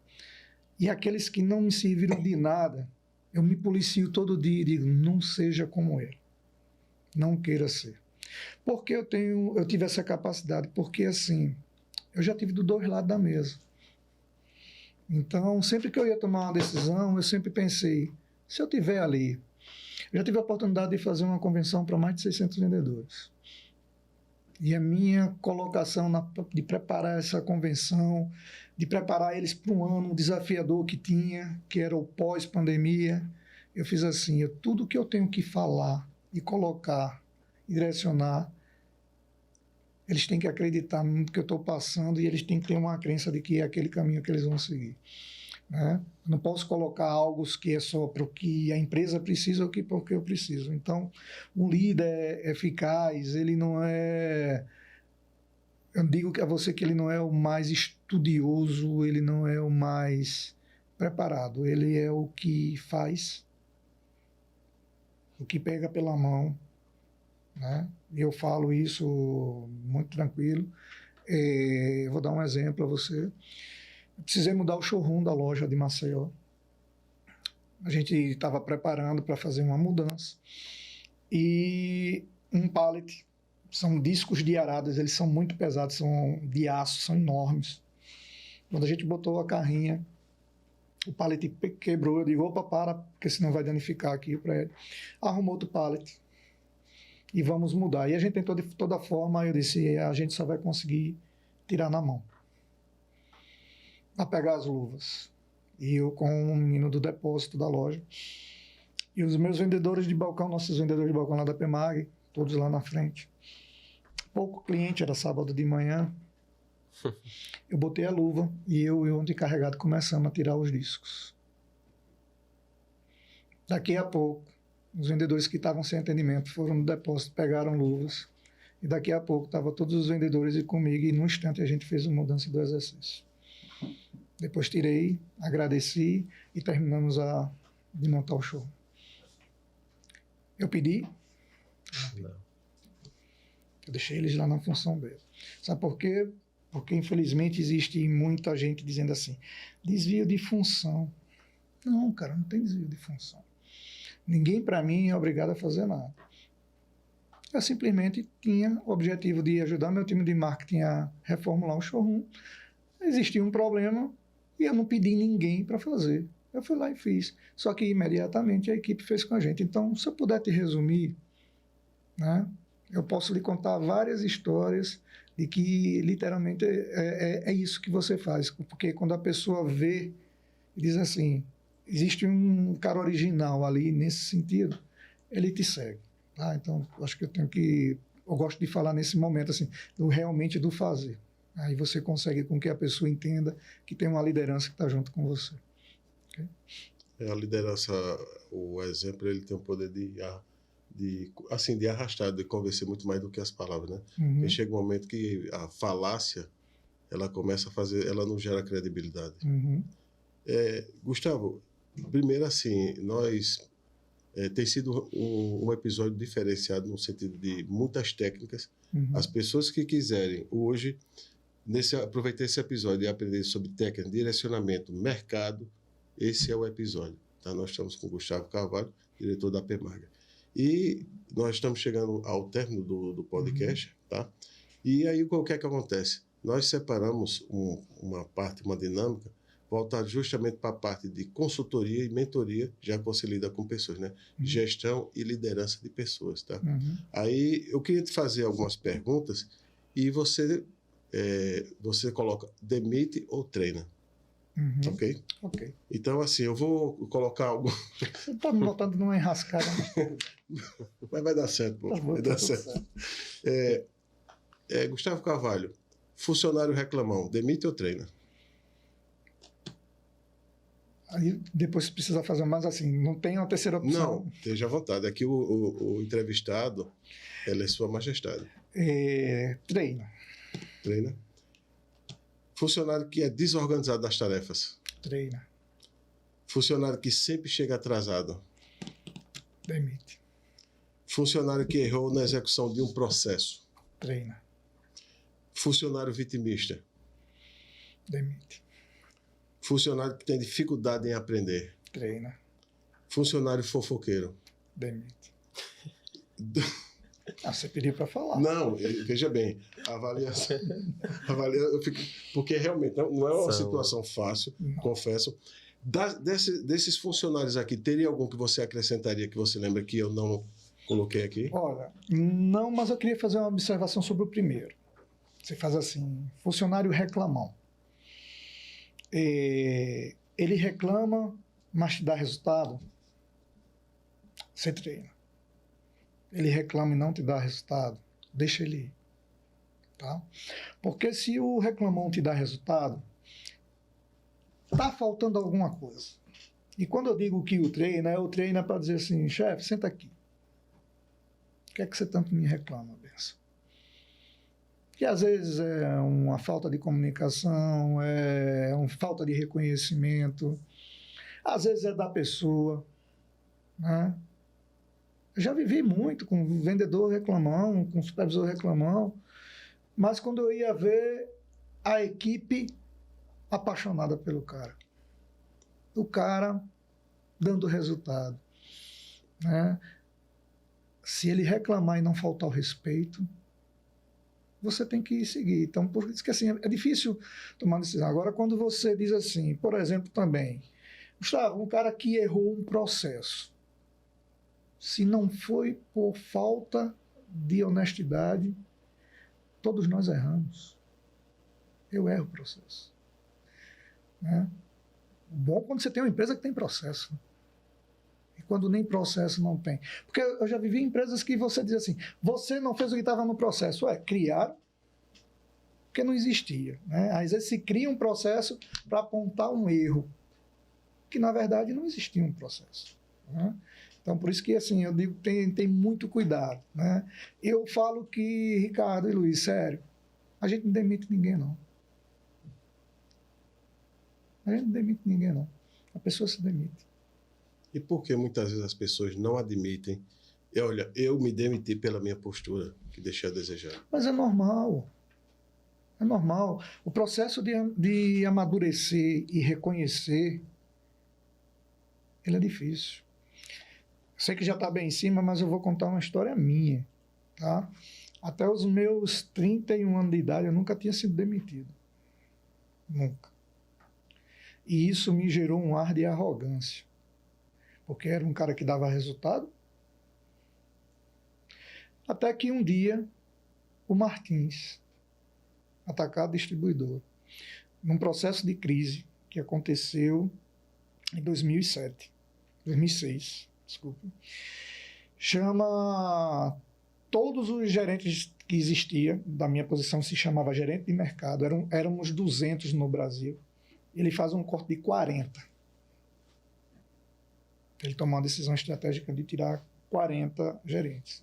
E aqueles que não me serviram de nada, eu me policio todo dia e digo, não seja como ele. Não queira ser. Porque eu tive essa capacidade? Porque assim, eu já tive dos dois lados da mesa. Então, sempre que eu ia tomar uma decisão, eu sempre pensei, se eu estiver ali, eu já tive a oportunidade de fazer uma convenção para mais de 600 vendedores. E a minha colocação de preparar essa convenção, de preparar eles para um ano desafiador que tinha, que era o pós-pandemia, eu fiz assim, tudo que eu tenho que falar e colocar e direcionar, eles têm que acreditar no que eu estou passando e eles têm que ter uma crença de que é aquele caminho que eles vão seguir. Né? Eu não posso colocar algo que é só para o que a empresa precisa ou porque eu preciso. Então, um líder eficaz, ele não é... Eu digo a você que ele não é o mais estudioso, ele não é o mais preparado. Ele é o que faz, o que pega pela mão. Né? E eu falo isso muito tranquilo. Eu vou dar um exemplo a você. Eu precisei mudar o showroom da loja de Maceió. A gente estava preparando para fazer uma mudança. E um pallet, são discos de aradas, eles são muito pesados, são de aço, são enormes. Quando a gente botou a carrinha, o pallet quebrou. Eu digo, opa, para, porque senão vai danificar aqui o prédio. Arrumou outro pallet. E vamos mudar. E a gente tentou de toda forma, eu disse, a gente só vai conseguir tirar na mão. A pegar as luvas. E eu com um menino do depósito da loja. E os meus vendedores de balcão, nossos vendedores de balcão lá da PEMAG, todos lá na frente. Pouco cliente, era sábado de manhã. Eu botei a luva e eu e o encarregado começamos a tirar os discos. Daqui a pouco, os vendedores que estavam sem atendimento foram no depósito, pegaram luvas. E daqui a pouco estavam todos os vendedores e comigo. E num instante a gente fez uma mudança do exercício. Depois tirei, agradeci e terminamos de montar o show. Eu pedi? Não. Eu deixei eles lá na função dele. Sabe por quê? Porque, infelizmente, existe muita gente dizendo assim, desvio de função. Não, cara, não tem desvio de função. Ninguém, para mim, é obrigado a fazer nada. Eu simplesmente tinha o objetivo de ajudar meu time de marketing a reformular o showroom. Existia um problema e eu não pedi ninguém para fazer. Eu fui lá e fiz. Só que imediatamente a equipe fez com a gente. Então, se eu puder te resumir, né, eu posso lhe contar várias histórias de que literalmente é isso que você faz. Porque quando a pessoa vê e diz assim, existe um cara original ali nesse sentido, ele te segue. Tá? Então, acho que eu gosto de falar nesse momento assim, realmente do fazer. Aí você consegue com que a pessoa entenda que tem uma liderança que está junto com você. Okay? A liderança, o exemplo, ele tem o poder de arrastar, de convencer muito mais do que as palavras, né? Uhum. E chega um momento que a falácia, ela começa a fazer, ela não gera credibilidade. Uhum. Gustavo, primeiro assim, tem sido um episódio diferenciado no sentido de muitas técnicas. Uhum. As pessoas que quiserem hoje aproveitar esse episódio e aprender sobre técnica, direcionamento, mercado, esse é o episódio. Tá? Nós estamos com o Gustavo Carvalho, diretor da PEMAG. E nós estamos chegando ao término do podcast, tá? E aí o que é que acontece? Nós separamos uma parte, uma dinâmica, voltada justamente para a parte de consultoria e mentoria, já que você lida com pessoas, né? Gestão e liderança de pessoas, tá? Aí eu queria te fazer algumas perguntas e você coloca demite ou treina, ok? Ok. Então, assim, eu vou colocar algo... Você está me botando numa enrascada. Mas vai dar certo, pô. Tá bom, Vai dar certo. Gustavo Carvalho, funcionário reclamão, demite ou treina? Aí depois precisa fazer mais assim, não tem uma terceira opção. Não, esteja à vontade. Aqui o entrevistado, ela é Sua Majestade. Treina. Treina. Funcionário que é desorganizado das tarefas. Treina. Funcionário que sempre chega atrasado. Demite. Funcionário que errou na execução de um processo. Treina. Funcionário vitimista. Demite. Funcionário que tem dificuldade em aprender. Treina. Funcionário fofoqueiro. Demite. Você pediu para falar. Não, veja bem, avaliação, porque realmente não é uma situação fácil, confesso. Desses funcionários aqui, teria algum que você acrescentaria, que você lembra que eu não coloquei aqui? Olha, não, mas eu queria fazer uma observação sobre o primeiro. Você faz assim, funcionário reclamão. Ele reclama, mas te dá resultado, você treina. Ele reclama e não te dá resultado, deixa ele ir. Tá? Porque se o reclamão te dá resultado, está faltando alguma coisa. E quando eu digo que o treino é para dizer assim, chefe, senta aqui. O que é que você tanto me reclama, benção? Que às vezes é uma falta de comunicação, é uma falta de reconhecimento, às vezes é da pessoa, né? Eu já vivi muito com vendedor reclamão, com supervisor reclamão, mas quando eu ia ver a equipe apaixonada pelo cara, o cara dando resultado, né? Se ele reclamar e não faltar o respeito, você tem que seguir. Então, por isso que assim, é difícil tomar decisão. Agora, quando você diz assim, por exemplo, também, Gustavo, um cara que errou um processo, se não foi por falta de honestidade, todos nós erramos. Eu erro o processo. Né? Bom quando você tem uma empresa que tem processo. E quando nem processo não tem. Porque eu já vivi em empresas que você diz assim, você não fez o que estava no processo. Criaram, porque não existia. Né? Às vezes se cria um processo para apontar um erro, que na verdade não existia um processo. Né? Então, por isso que assim, eu digo que tem muito cuidado. Né? Eu falo que, Ricardo e Luiz, sério, a gente não demite ninguém, não. A gente não demite ninguém, não. A pessoa se demite. E por que muitas vezes as pessoas não admitem? Olha, eu me demiti pela minha postura, que deixei a desejar. Mas é normal. É normal. O processo de amadurecer e reconhecer, ele é difícil. Sei que já está bem em cima, mas eu vou contar uma história minha. Tá? Até os meus 31 anos de idade, eu nunca tinha sido demitido. Nunca. E isso me gerou um ar de arrogância. Porque era um cara que dava resultado. Até que um dia, o Martins, atacado distribuidor, num processo de crise que aconteceu em 2006, desculpa, chama todos os gerentes que existiam, da minha posição se chamava gerente de mercado, éramos 200 no Brasil. Ele faz um corte de 40. Ele tomou uma decisão estratégica de tirar 40 gerentes.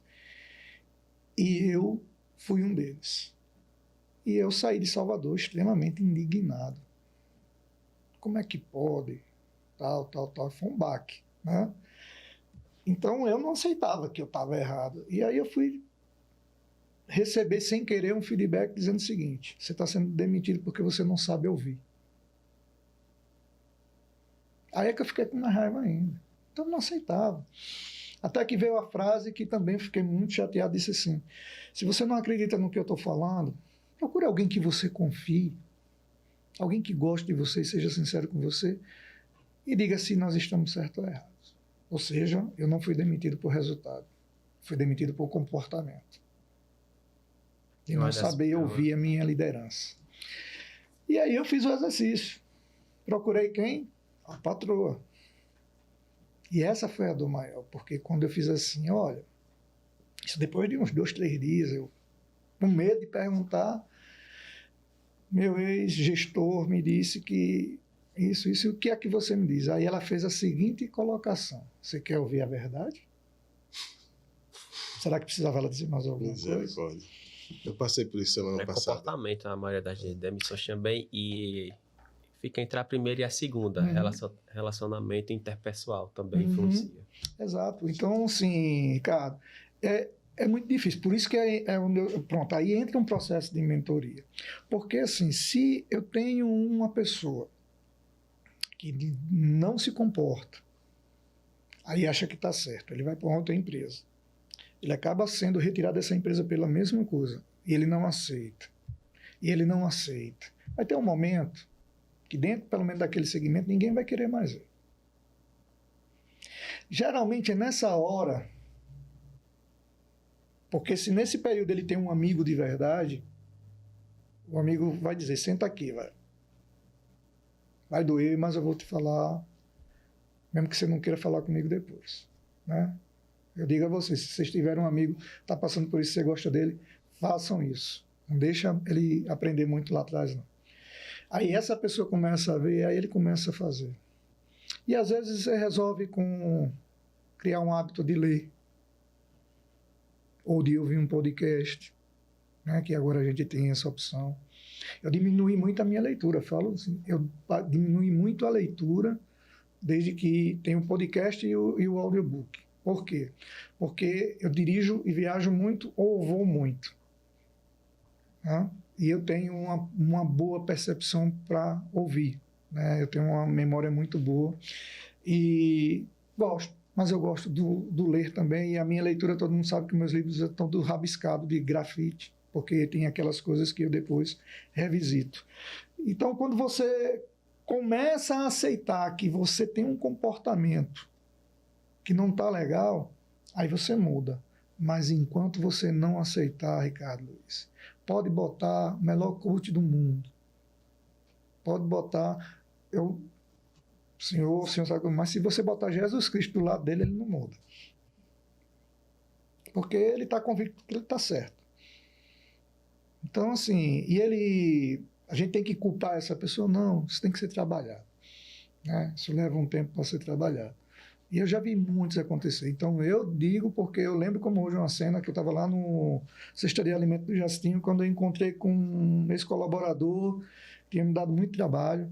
E eu fui um deles. E eu saí de Salvador extremamente indignado. Como é que pode? Tal. Foi um baque. Né? Então, eu não aceitava que eu estava errado. E aí eu fui receber, sem querer, um feedback dizendo o seguinte: você está sendo demitido porque você não sabe ouvir. Aí é que eu fiquei com mais raiva ainda. Então, eu não aceitava. Até que veio a frase que também fiquei muito chateado, disse assim, se você não acredita no que eu estou falando, procure alguém que você confie, alguém que goste de você e seja sincero com você, e diga se nós estamos certos ou errados. Ou seja, eu não fui demitido por resultado, fui demitido por comportamento. E não saber ouvir a minha liderança. E aí eu fiz o exercício. Procurei quem? A patroa. E essa foi a dor maior, porque quando eu fiz assim, olha, isso depois de uns 2, 3 dias, eu com medo de perguntar, meu ex-gestor me disse que isso, o que é que você me diz? Aí ela fez a seguinte colocação, você quer ouvir a verdade? Será que precisava ela dizer mais alguma coisa? Eu passei por isso semana passada. Comportamento, a maioria das demissões também, e fica entre a primeira e a segunda, relacionamento interpessoal também influencia. Exato, então assim, Ricardo, é muito difícil, por isso que é onde pronto, aí entra um processo de mentoria, porque assim, se eu tenho uma pessoa que não se comporta, aí acha que está certo, ele vai para outra empresa, ele acaba sendo retirado dessa empresa pela mesma coisa, e ele não aceita, vai ter um momento que dentro, pelo menos daquele segmento, ninguém vai querer mais ver. Geralmente é nessa hora, porque se nesse período ele tem um amigo de verdade, o amigo vai dizer, senta aqui, vai doer, mas eu vou te falar, mesmo que você não queira falar comigo depois, né? Eu digo a vocês, se vocês tiverem um amigo que está passando por isso, você gosta dele, façam isso. Não deixa ele aprender muito lá atrás, não. Aí essa pessoa começa a ver, aí ele começa a fazer. E às vezes você resolve com criar um hábito de ler, ou de ouvir um podcast, né, que agora a gente tem essa opção. Eu diminui muito a minha leitura, falo assim, eu diminui muito a leitura desde que tem o podcast e o audiobook. Por quê? Porque eu dirijo e viajo muito ou vou muito. Né? E eu tenho uma boa percepção para ouvir. Né? Eu tenho uma memória muito boa e gosto. Mas eu gosto do ler também, e a minha leitura, todo mundo sabe que meus livros estão do rabiscado de grafite, porque tem aquelas coisas que eu depois revisito. Então, quando você começa a aceitar que você tem um comportamento que não está legal, aí você muda. Mas enquanto você não aceitar, Ricardo Luiz, pode botar o melhor coach do mundo, pode botar... O senhor sabe como, mas se você botar Jesus Cristo do lado dele, ele não muda. Porque ele está convicto que ele está certo. Então, assim, a gente tem que culpar essa pessoa? Não, isso tem que ser trabalhado. Né? Isso leva um tempo para ser trabalhado. E eu já vi muitos acontecer. Então, eu digo porque eu lembro como hoje uma cena que eu estava lá no Cesta de Alimento do Jastinho, quando eu encontrei com um ex-colaborador que tinha me dado muito trabalho.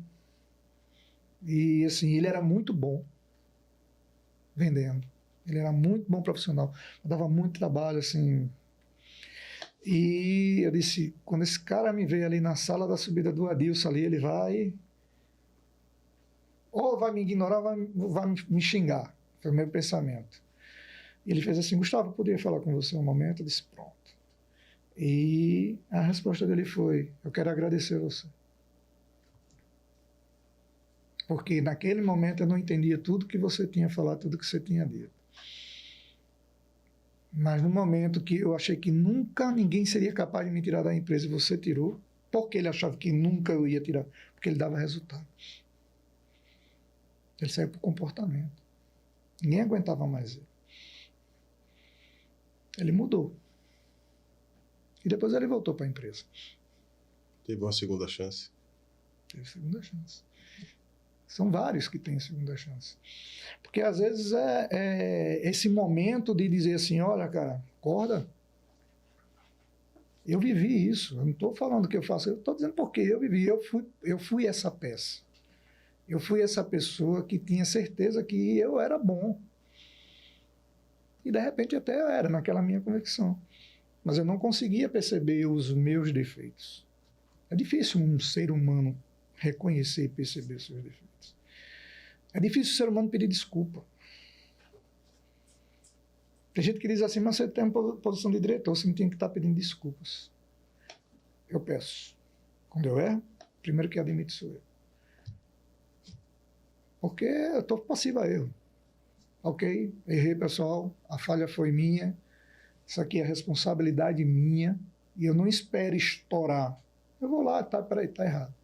E, assim, ele era muito bom vendendo. Ele era muito bom profissional. Dava muito trabalho, assim. E eu disse, quando esse cara me veio ali na sala da subida do Adilson ali, ele vai... Ou vai me ignorar, ou vai me xingar. Foi o meu pensamento. E ele fez assim, Gustavo, eu poderia falar com você um momento? Eu disse, pronto. E a resposta dele foi, eu quero agradecer você. Porque naquele momento eu não entendia tudo que você tinha falado, tudo que você tinha dito. Mas no momento que eu achei que nunca ninguém seria capaz de me tirar da empresa e você tirou, porque ele achava que nunca eu ia tirar, porque ele dava resultado. Ele saiu por comportamento. Ninguém aguentava mais ele. Ele mudou. E depois ele voltou para a empresa. Teve uma segunda chance. Teve segunda chance. São vários que têm segunda chance. Porque às vezes é esse momento de dizer assim, olha, cara, acorda. Eu vivi isso. Eu não estou falando que eu faço, eu estou dizendo porque eu vivi. Eu fui essa peça. Eu fui essa pessoa que tinha certeza que eu era bom. E de repente até eu era, naquela minha convicção. Mas eu não conseguia perceber os meus defeitos. É difícil um ser humano reconhecer e perceber os seus defeitos. É difícil o ser humano pedir desculpa. Tem gente que diz assim, mas você tem uma posição de diretor, você não tem que estar pedindo desculpas. Eu peço. Quando eu erro, o primeiro que admite sou eu. Porque eu estou passivo a erro. Ok, errei, pessoal, a falha foi minha, isso aqui é responsabilidade minha, e eu não espero estourar. Eu vou lá, peraí, tá errado.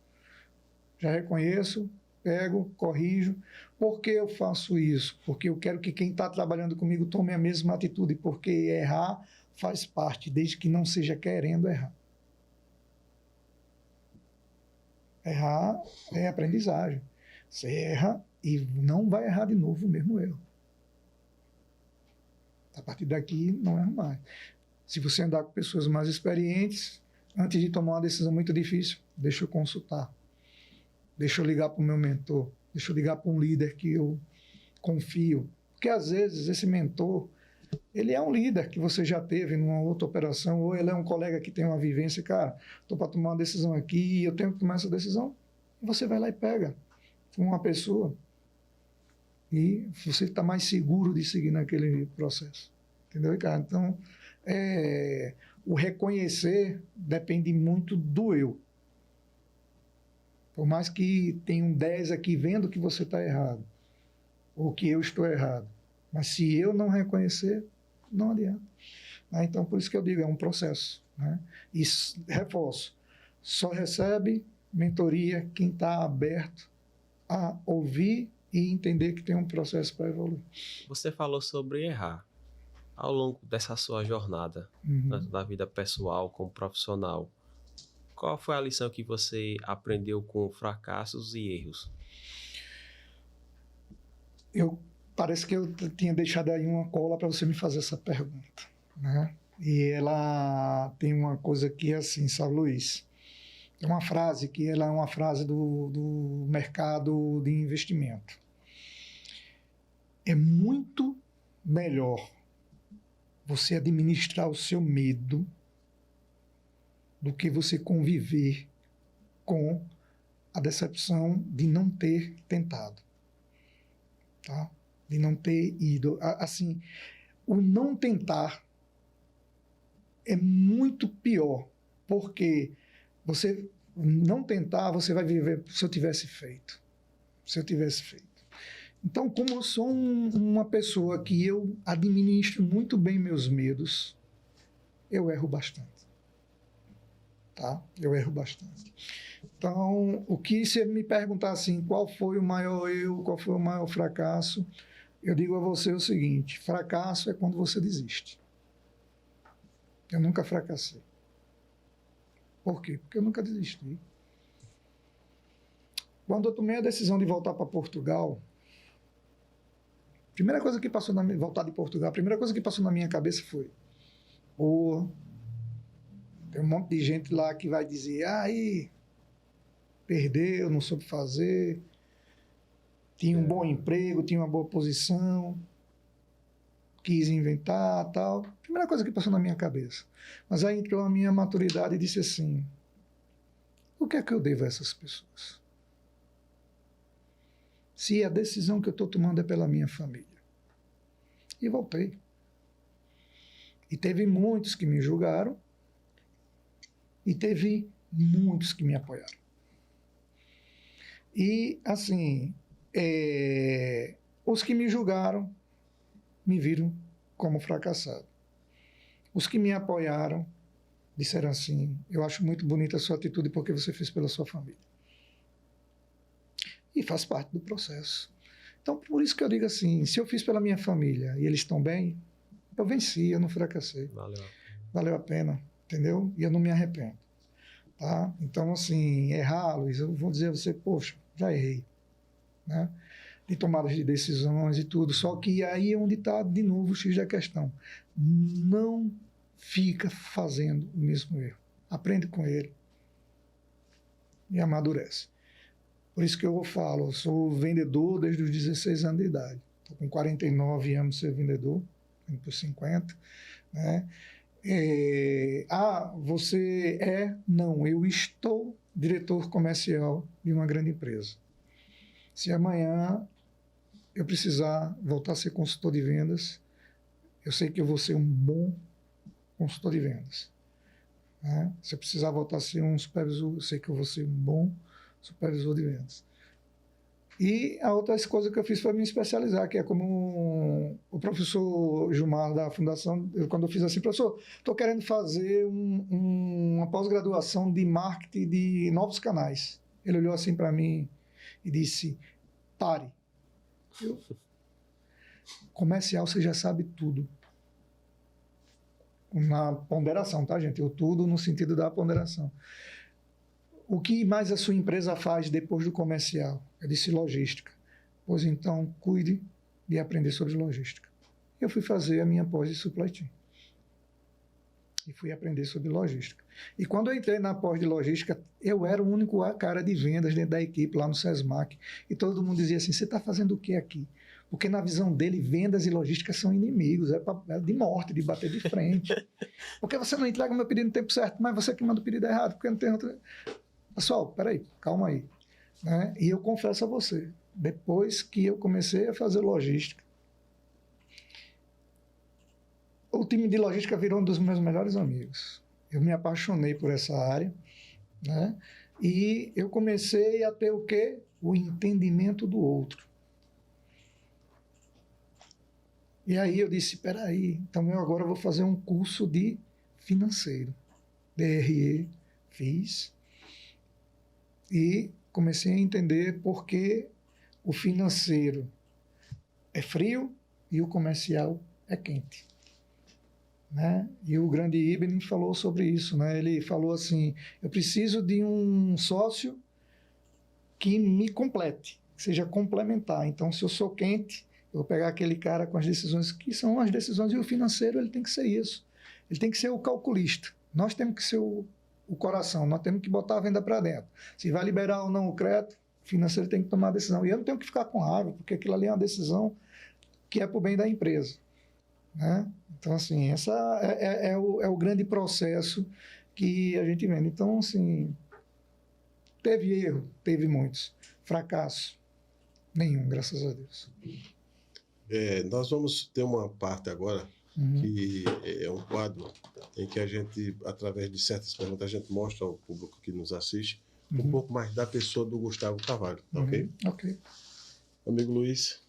Já reconheço, pego, corrijo. Por que eu faço isso? Porque eu quero que quem está trabalhando comigo tome a mesma atitude, porque errar faz parte, desde que não seja querendo errar. Errar é aprendizagem. Você erra e não vai errar de novo o mesmo erro. A partir daqui, não erra mais. Se você andar com pessoas mais experientes, antes de tomar uma decisão muito difícil, deixa eu consultar. Deixa eu ligar para o meu mentor. Deixa eu ligar para um líder que eu confio. Porque, às vezes, esse mentor, ele é um líder que você já teve numa outra operação, ou ele é um colega que tem uma vivência. Cara, estou para tomar uma decisão aqui e eu tenho que tomar essa decisão. E você vai lá e pega uma pessoa e você está mais seguro de seguir naquele processo. Entendeu, cara? Então, o reconhecer depende muito do eu. Por mais que tenham 10 aqui vendo que você está errado, ou que eu estou errado. Mas se eu não reconhecer, não adianta. Então, por isso que eu digo, é um processo. Né? E reforço, só recebe mentoria quem está aberto a ouvir e entender que tem um processo para evoluir. Você falou sobre errar. Ao longo dessa sua jornada, na vida pessoal, como profissional, qual foi a lição que você aprendeu com fracassos e erros? Parece que eu tinha deixado aí uma cola para você me fazer essa pergunta. Né? E ela tem uma coisa que é assim, sabe, Luiz? Tem uma frase que ela é uma frase do mercado de investimento. É muito melhor você administrar o seu medo do que você conviver com a decepção de não ter tentado, tá? De não ter ido. Assim, o não tentar é muito pior, porque você não tentar, você vai viver se eu tivesse feito. Se eu tivesse feito. Então, como eu sou uma pessoa que eu administro muito bem meus medos, eu erro bastante. Tá? Eu erro bastante. Então, o que se me perguntar assim, qual foi o maior erro, qual foi o maior fracasso, eu digo a você o seguinte, fracasso é quando você desiste. Eu nunca fracassei. Por quê? Porque eu nunca desisti. Quando eu tomei a decisão de voltar para Portugal, voltar de Portugal, a primeira coisa que passou na minha cabeça foi, tem um monte de gente lá que vai dizer, aí, perdeu, não soube fazer, tinha um bom emprego, tinha uma boa posição, quis inventar, tal. Primeira coisa que passou na minha cabeça. Mas aí entrou a minha maturidade e disse assim, o que é que eu devo a essas pessoas? Se a decisão que eu estou tomando é pela minha família. E voltei. E teve muitos que me julgaram e teve muitos que me apoiaram. E, assim, os que me julgaram me viram como fracassado. Os que me apoiaram disseram assim, eu acho muito bonita a sua atitude porque você fez pela sua família. E faz parte do processo. Então, por isso que eu digo assim, se eu fiz pela minha família e eles estão bem, eu venci, eu não fracassei. Valeu a pena, entendeu? E eu não me arrependo. Tá? Então, assim, errar, Luiz, eu vou dizer a você, poxa, já errei. Né? De tomadas de decisões e tudo. Só que aí é onde está, de novo, o X da questão. Não fica fazendo o mesmo erro. Aprende com ele e amadurece. Por isso que eu falo, eu sou vendedor desde os 16 anos de idade. Estou com 49 anos de ser vendedor, indo para os 50. Né? Você é? Não, eu estou diretor comercial de uma grande empresa. Se amanhã eu precisar voltar a ser consultor de vendas, eu sei que eu vou ser um bom consultor de vendas. Né? Se eu precisar voltar a ser um supervisor, eu sei que eu vou ser um bom supervisor de vendas. E a outra coisa que eu fiz foi me especializar, que é como o professor Gilmar da Fundação, quando eu fiz assim, professor, estou querendo fazer uma pós-graduação de marketing de novos canais. Ele olhou assim para mim e disse, pare. Comercial você já sabe tudo. Na ponderação, tá, gente? Eu tudo no sentido da ponderação. O que mais a sua empresa faz depois do comercial? Eu disse logística. Pois então, cuide de aprender sobre logística. Eu fui fazer a minha pós de supply chain. E fui aprender sobre logística. E quando eu entrei na pós de logística, eu era o único cara de vendas dentro da equipe lá no SESMAC. E todo mundo dizia assim, você está fazendo o que aqui? Porque na visão dele, vendas e logística são inimigos, é de morte, de bater de frente. Porque você não entrega o meu pedido no tempo certo, mas você que manda o pedido errado, porque não tem outra... Pessoal, peraí, calma aí. Né? E eu confesso a você, depois que eu comecei a fazer logística, o time de logística virou um dos meus melhores amigos. Eu me apaixonei por essa área, né? E eu comecei a ter o quê? O entendimento do outro. E aí eu disse, peraí, então eu agora vou fazer um curso de financeiro. DRE, fiz. E comecei a entender por que o financeiro é frio e o comercial é quente. Né? E o grande Ibn falou sobre isso. Né? Ele falou assim, eu preciso de um sócio que me complete, que seja complementar. Então, se eu sou quente, eu vou pegar aquele cara com as decisões que são as decisões, e o financeiro ele tem que ser isso. Ele tem que ser o calculista. Nós temos que ser o coração, nós temos que botar a venda para dentro. Se vai liberar ou não o crédito, o financeiro tem que tomar a decisão. E eu não tenho que ficar com raiva, porque aquilo ali é uma decisão que é para o bem da empresa. Né? Então, assim, essa é o grande processo que a gente vende. Então, assim, teve erro, teve muitos. Fracasso, nenhum, graças a Deus. Nós vamos ter uma parte agora, que é um quadro em que a gente, através de certas perguntas, a gente mostra ao público que nos assiste um pouco mais da pessoa do Gustavo Carvalho, ok? Ok. Amigo Luiz.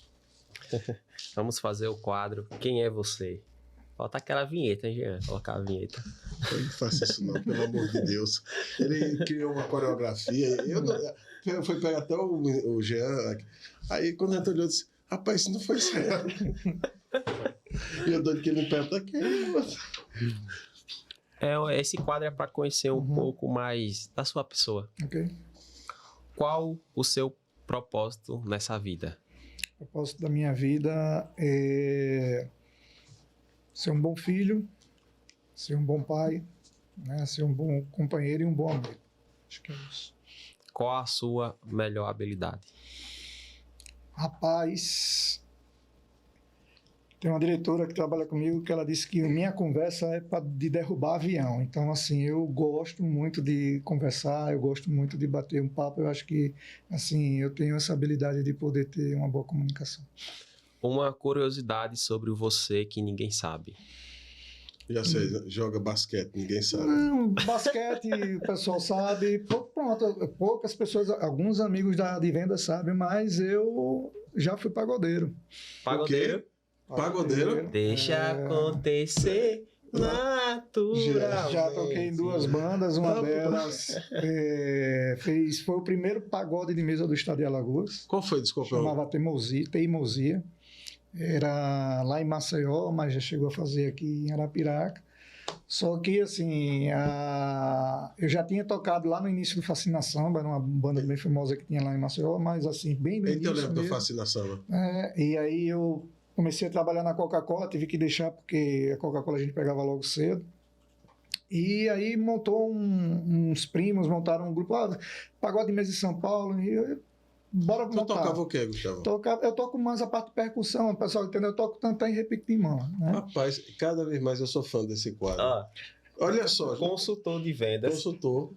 Vamos fazer o quadro Quem é Você? Falta aquela vinheta, hein, Jean? Colocar a vinheta. Eu não faço isso não, pelo amor de Deus. Ele criou uma coreografia, eu fui pegar até o Jean, aí quando ele olhou, eu disse, rapaz, isso não foi certo. E eu doido que ele me pergunta aqui. Esse quadro é para conhecer um pouco mais da sua pessoa. Ok. Qual o seu propósito nessa vida? O propósito da minha vida é ser um bom filho, ser um bom pai, né? Ser um bom companheiro e um bom amigo. Acho que é isso. Qual a sua melhor habilidade? Rapaz, tem uma diretora que trabalha comigo que ela disse que minha conversa é de derrubar avião. Então, assim, eu gosto muito de conversar, eu gosto muito de bater um papo. Eu acho que, assim, eu tenho essa habilidade de poder ter uma boa comunicação. Uma curiosidade sobre você que ninguém sabe. Já sei, joga basquete, ninguém sabe. Não, basquete, o pessoal sabe. Pronto, poucas pessoas, alguns amigos de venda sabem, mas eu já fui pagodeiro. Pagodeiro? Pagodeiro? Deixa acontecer natural. Já toquei em 2 bandas, uma delas foi o primeiro pagode de mesa do estado de Alagoas. Qual foi, desculpa? Chamava Teimosia. Era lá em Maceió, mas já chegou a fazer aqui em Arapiraca. Só que, assim, eu já tinha tocado lá no início do Fascinação, era uma banda bem famosa que tinha lá em Maceió, mas, assim, bem no início. Eu lembro do Fascinação. E aí eu comecei a trabalhar na Coca-Cola, tive que deixar porque a Coca-Cola a gente pegava logo cedo. E aí montou uns primos, montaram um grupo, pagode de mesa em São Paulo, e bora montar. Tu tocava o quê, Gustavo? Eu toco mais a parte de percussão, o pessoal entendeu? Eu toco tantã e repito de mão. Né? Rapaz, cada vez mais eu sou fã desse quadro. Olha só. Consultor de vendas. Consultor.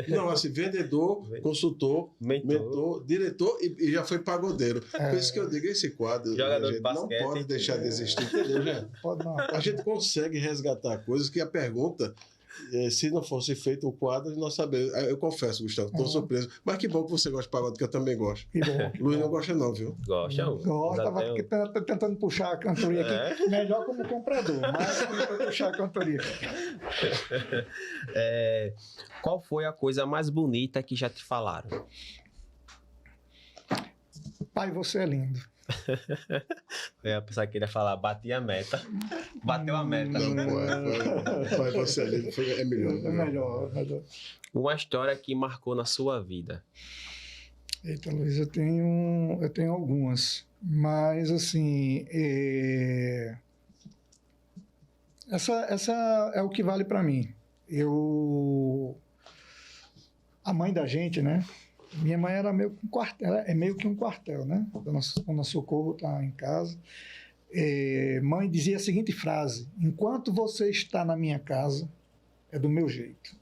Não, assim, vendedor, consultor, mentor, diretor e já foi pagodeiro. Por isso que eu digo, esse quadro, Jogador a gente de basquete, não pode deixar de existir, entendeu, né? Pode não. A gente consegue resgatar coisas que a pergunta, se não fosse feito o quadro, nós sabemos. Eu confesso, Gustavo, estou surpreso. Mas que bom que você gosta de pagode, que eu também gosto. Que bom. Luiz não gosta não, viu? Gosta? Estava tentando puxar a cantoria aqui, melhor como comprador, mas para puxar a cantoria. Qual foi a coisa mais bonita que já te falaram? Pai, você é lindo. Eu ia pensar que ele ia falar, bati a meta. Bateu a meta. Não, foi você ali, é melhor. É melhor. Uma história que marcou na sua vida. Eita, Luiz, eu tenho algumas, mas assim, essa é o que vale para mim. A mãe da gente, né? Minha mãe era meio que um quartel, é meio que um quartel, né? Quando a Socorro está em casa. Mãe dizia a seguinte frase: enquanto você está na minha casa, é do meu jeito.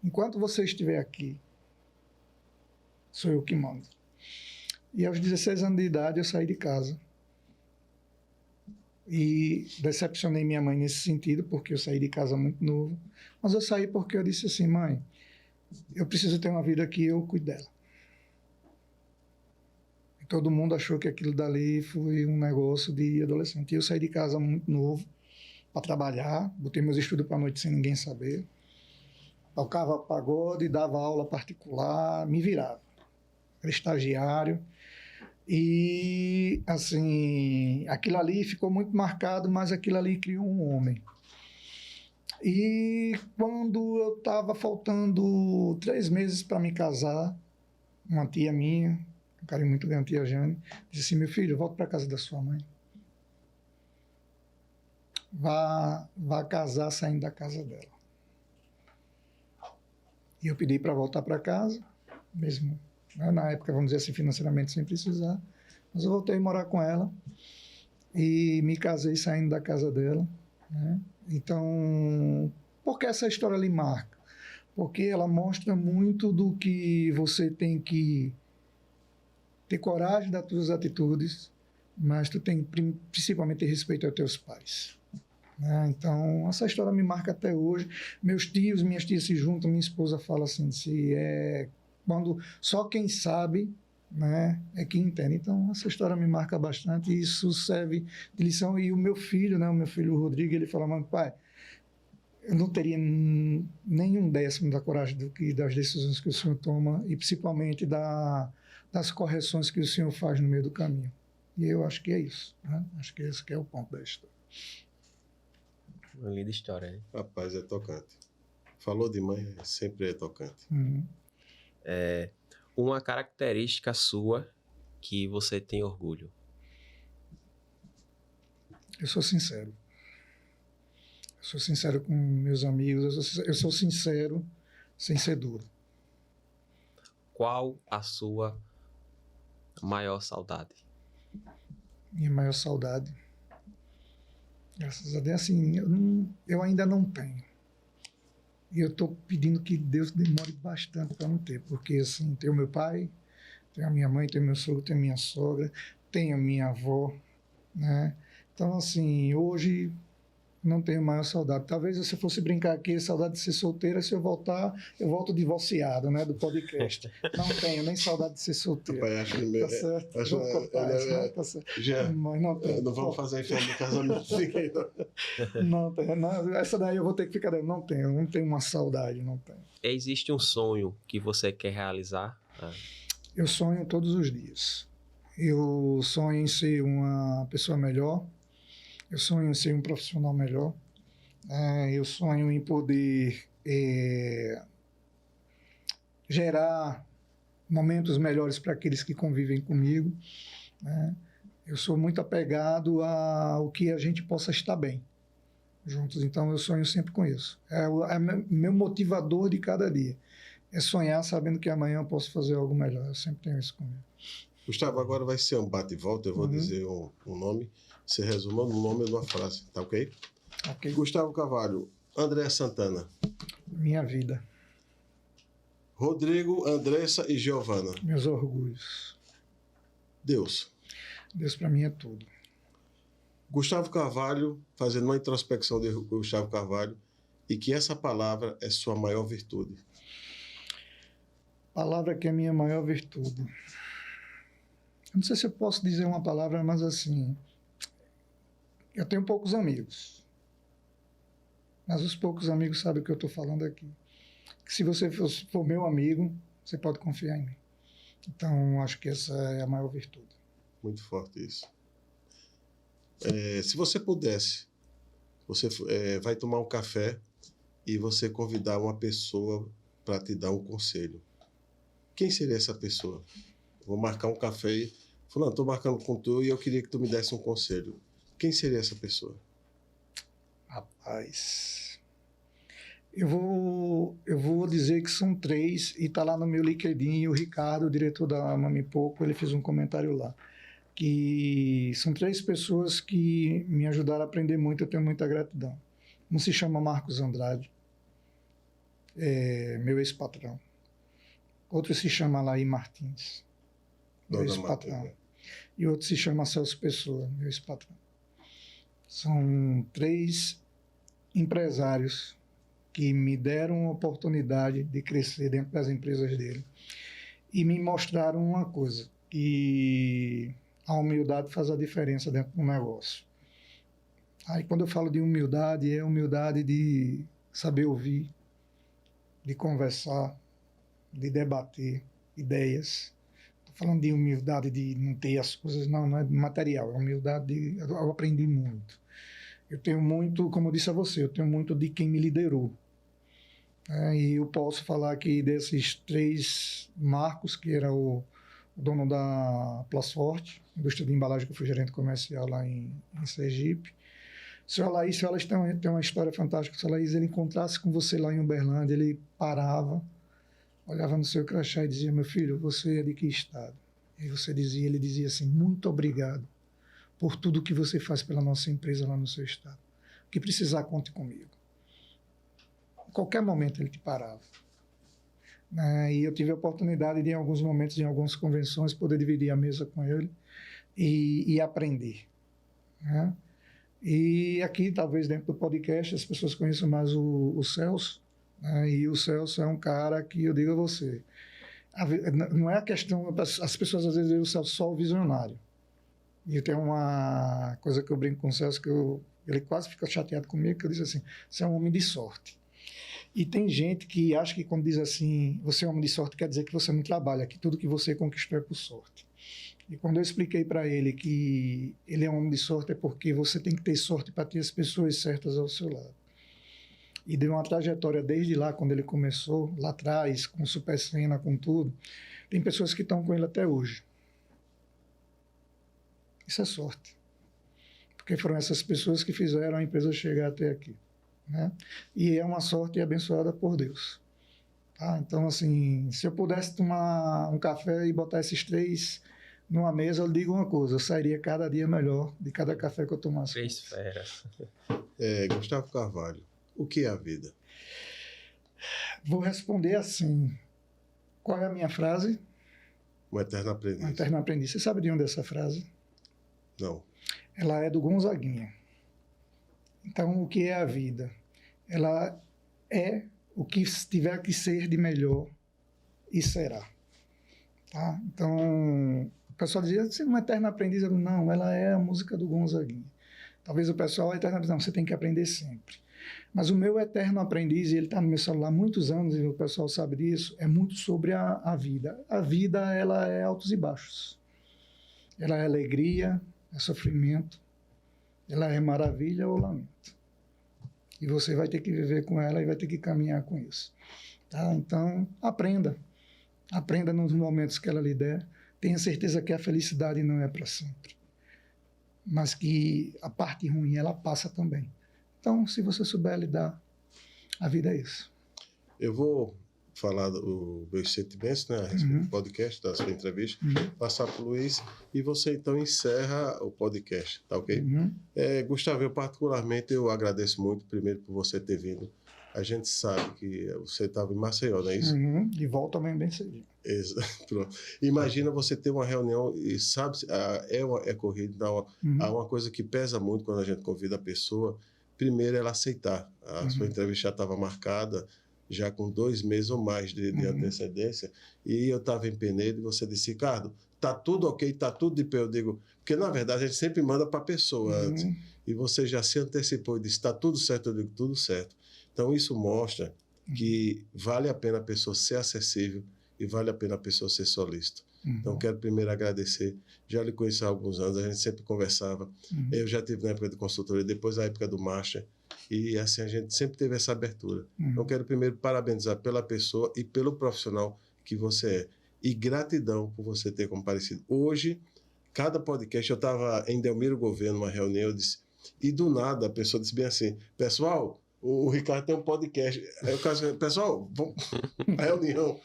Enquanto você estiver aqui, sou eu que mando. E aos 16 anos de idade eu saí de casa. E decepcionei minha mãe nesse sentido, porque eu saí de casa muito novo. Mas eu saí porque eu disse assim: mãe, eu preciso ter uma vida que eu cuido dela. E todo mundo achou que aquilo dali foi um negócio de adolescente. E eu saí de casa muito novo para trabalhar, botei meus estudos para a noite sem ninguém saber. Tocava pagode, dava aula particular, me virava. Era estagiário. E, assim, aquilo ali ficou muito marcado, mas aquilo ali criou um homem. E quando eu estava faltando 3 meses para me casar, uma tia minha, um carinho muito grande, a tia Jane, disse assim: meu filho, volta para casa da sua mãe. Vá casar saindo da casa dela. E eu pedi para voltar para casa, mesmo, né, na época, vamos dizer assim, financeiramente sem precisar. Mas eu voltei a morar com ela e me casei saindo da casa dela, né? Então, por que essa história lhe marca? Porque ela mostra muito do que você tem que ter coragem das tuas atitudes, mas tu tem principalmente ter respeito aos teus pais. Né? Então, essa história me marca até hoje. Minhas tias se juntam, minha esposa fala assim, quando só quem sabe, né, é quem entende. Então, essa história me marca bastante e isso serve de lição. E o meu filho, né, o Rodrigo, ele fala: mas pai, eu não teria nenhum décimo da coragem das decisões que o senhor toma e principalmente das correções que o senhor faz no meio do caminho. E eu acho que é isso, né? Acho que esse que é o ponto da história. Uma linda história, hein? Rapaz, é tocante. Falou de mãe, sempre é tocante. Uhum. Uma característica sua que você tem orgulho. Eu sou sincero. Eu sou sincero com meus amigos. Eu sou sincero sem ser duro. Qual a sua maior saudade? Minha maior saudade, graças a Deus, assim, eu ainda não tenho. E eu estou pedindo que Deus demore bastante para não ter, porque assim, tenho meu pai, tenho a minha mãe, tenho meu sogro, tenho minha sogra, tenho a minha avó, né? Então, assim, hoje não tenho maior saudade. Talvez se eu fosse brincar aqui, saudade de ser solteira, se eu voltar, eu volto divorciado, né, do podcast. Não tenho nem saudade de ser solteiro. Pai, acho que tá certo? Tá certo. Já, mas não vamos fazer inferno no casamento. Não tenho. Não, essa daí eu vou ter que ficar dentro. Não tenho uma saudade, não tenho. Existe um sonho que você quer realizar? Eu sonho todos os dias. Eu sonho em ser uma pessoa melhor. Eu sonho em ser um profissional melhor. Eu sonho em poder gerar momentos melhores para aqueles que convivem comigo. Né? Eu sou muito apegado ao que a gente possa estar bem juntos. Então, eu sonho sempre com isso. É meu motivador de cada dia. É sonhar sabendo que amanhã eu posso fazer algo melhor. Eu sempre tenho isso comigo. Gustavo, agora vai ser um bate-volta. Eu vou dizer um nome. Você resuma no nome de uma frase, tá ok? Ok. Gustavo Carvalho, André Santana. Minha vida. Rodrigo, Andressa e Giovana. Meus orgulhos. Deus. Deus para mim é tudo. Gustavo Carvalho, fazendo uma introspecção de Gustavo Carvalho, e que essa palavra é sua maior virtude. Palavra que é minha maior virtude. Não sei se eu posso dizer uma palavra, mas assim, eu tenho poucos amigos. Mas os poucos amigos sabem o que eu estou falando aqui. Que se você for meu amigo, você pode confiar em mim. Então, acho que essa é a maior virtude. Muito forte isso. Se você pudesse, você vai tomar um café e você convidar uma pessoa para te dar um conselho. Quem seria essa pessoa? Vou marcar um café e... Fulano, estou marcando com tu e eu queria que tu me desse um conselho. Quem seria essa pessoa? Rapaz, eu vou dizer que são 3 e está lá no meu LinkedIn, e o Ricardo, o diretor da Mami Pouco, ele fez um comentário lá, que são 3 pessoas que me ajudaram a aprender muito, eu tenho muita gratidão. Um se chama Marcos Andrade, meu ex-patrão. Outro se chama Laí Martins, meu ex-patrão. E outro se chama Celso Pessoa, meu ex-patrão. São 3 empresários que me deram a oportunidade de crescer dentro das empresas dele e me mostraram uma coisa, que a humildade faz a diferença dentro do negócio. Aí quando eu falo de humildade, é humildade de saber ouvir, de conversar, de debater ideias. Estou falando de humildade de não ter as coisas, não é material, é humildade de... Eu aprendi muito. Eu tenho muito, como eu disse a você, eu tenho muito de quem me liderou. E eu posso falar que desses 3 Marcos, que era o dono da Plasforte, indústria de embalagem, que eu fui gerente comercial lá em Sergipe. O senhor Laís tem uma história fantástica. O senhor Laís, ele encontrasse com você lá em Uberlândia, ele parava, olhava no seu crachá e dizia: meu filho, você é de que estado? E ele dizia assim: muito obrigado por tudo que você faz pela nossa empresa lá no seu estado. O que precisar, conte comigo. Em qualquer momento ele te parava. E eu tive a oportunidade de, em alguns momentos, em algumas convenções, poder dividir a mesa com ele e aprender. Né? E aqui, talvez dentro do podcast, as pessoas conheçam mais o Celso. E o Celso é um cara que, eu digo a você, não é a questão... As pessoas às vezes veem o Celso só o visionário. E tem uma coisa que eu brinco com o Celso, que ele quase fica chateado comigo, que eu disse assim: você é um homem de sorte. E tem gente que acha que quando diz assim, você é um homem de sorte, quer dizer que você não trabalha, que tudo que você conquistou é por sorte. E quando eu expliquei para ele que ele é um homem de sorte, é porque você tem que ter sorte para ter as pessoas certas ao seu lado. E deu uma trajetória desde lá, quando ele começou, lá atrás, com Super Sena, com tudo. Tem pessoas que estão com ele até hoje. Isso é sorte. Porque foram essas pessoas que fizeram a empresa chegar até aqui. Né? E é uma sorte abençoada por Deus. Tá? Então, assim, se eu pudesse tomar um café e botar esses 3 numa mesa, eu digo uma coisa: eu sairia cada dia melhor de cada café que eu tomasse. 3 feras. Gustavo Carvalho, o que é a vida? Vou responder assim. Qual é a minha frase? Um eterno aprendiz. Um eterno aprendiz. Você sabe de onde é essa frase? Não. Ela é do Gonzaguinha. Então, o que é a vida? Ela é o que tiver que ser de melhor e será. Tá? Então, o pessoal dizia: você é um eterno aprendiz. Eu, não, ela é a música do Gonzaguinha. Talvez o pessoal, eterno aprendiz, não, você tem que aprender sempre. Mas o meu eterno aprendiz, e ele está no meu celular há muitos anos, e o pessoal sabe disso, é muito sobre a vida. A vida, ela é altos e baixos. Ela é alegria, é sofrimento, ela é maravilha ou lamento. E você vai ter que viver com ela e vai ter que caminhar com isso. Tá? Então, aprenda. Aprenda nos momentos que ela lhe der. Tenha certeza que a felicidade não é para sempre. Mas que a parte ruim, ela passa também. Então, se você souber lidar, a vida é isso. Eu vou falar dos meus sentimentos, né, a respeito do podcast, da sua entrevista, passar para o Luiz, e você então encerra o podcast, tá ok? Gustavo, eu particularmente eu agradeço muito, primeiro por você ter vindo A gente sabe que você estava em Maceió, não é isso? Uhum. E volta também bem cedinho. Pronto. Imagina você ter uma reunião e sabe, é corrido, então, há uma coisa que pesa muito quando a gente convida a pessoa. Primeiro, ela aceitar. A sua entrevista já estava marcada, já com 2 meses ou mais de antecedência, e eu estava em Penedo e você disse, Ricardo, tá tudo ok, tá tudo de pé. Eu digo, porque na verdade a gente sempre manda para a pessoa antes, e você já se antecipou e disse, tá tudo certo, eu digo, tudo certo. Então isso mostra que vale a pena a pessoa ser acessível e vale a pena a pessoa ser solícita. Então, quero primeiro agradecer. Já lhe conheço há alguns anos, a gente sempre conversava. Eu já tive na época de consultoria, depois na época do Master, e assim a gente sempre teve essa abertura. Então, quero primeiro parabenizar pela pessoa e pelo profissional que você é. E gratidão por você ter comparecido. Hoje, cada podcast, eu estava em Delmiro Gouveia, numa reunião, eu disse, e do nada a pessoa disse bem assim, pessoal, o Ricardo tem um podcast. Aí eu disse, pessoal, vamos à reunião.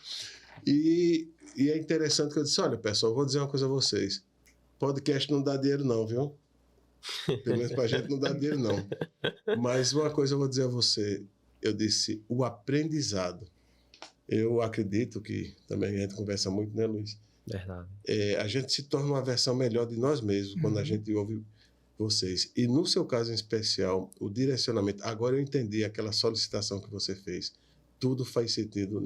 E é interessante que eu disse, olha, pessoal, vou dizer uma coisa a vocês. Podcast não dá dinheiro não, viu? Pelo menos pra gente não dá dinheiro não. Mas uma coisa eu vou dizer a você. Eu disse, o aprendizado. Eu acredito que também a gente conversa muito, né, Luiz? Verdade. A gente se torna uma versão melhor de nós mesmos quando a gente ouve vocês. E no seu caso em especial, o direcionamento. Agora eu entendi aquela solicitação que você fez. Tudo faz sentido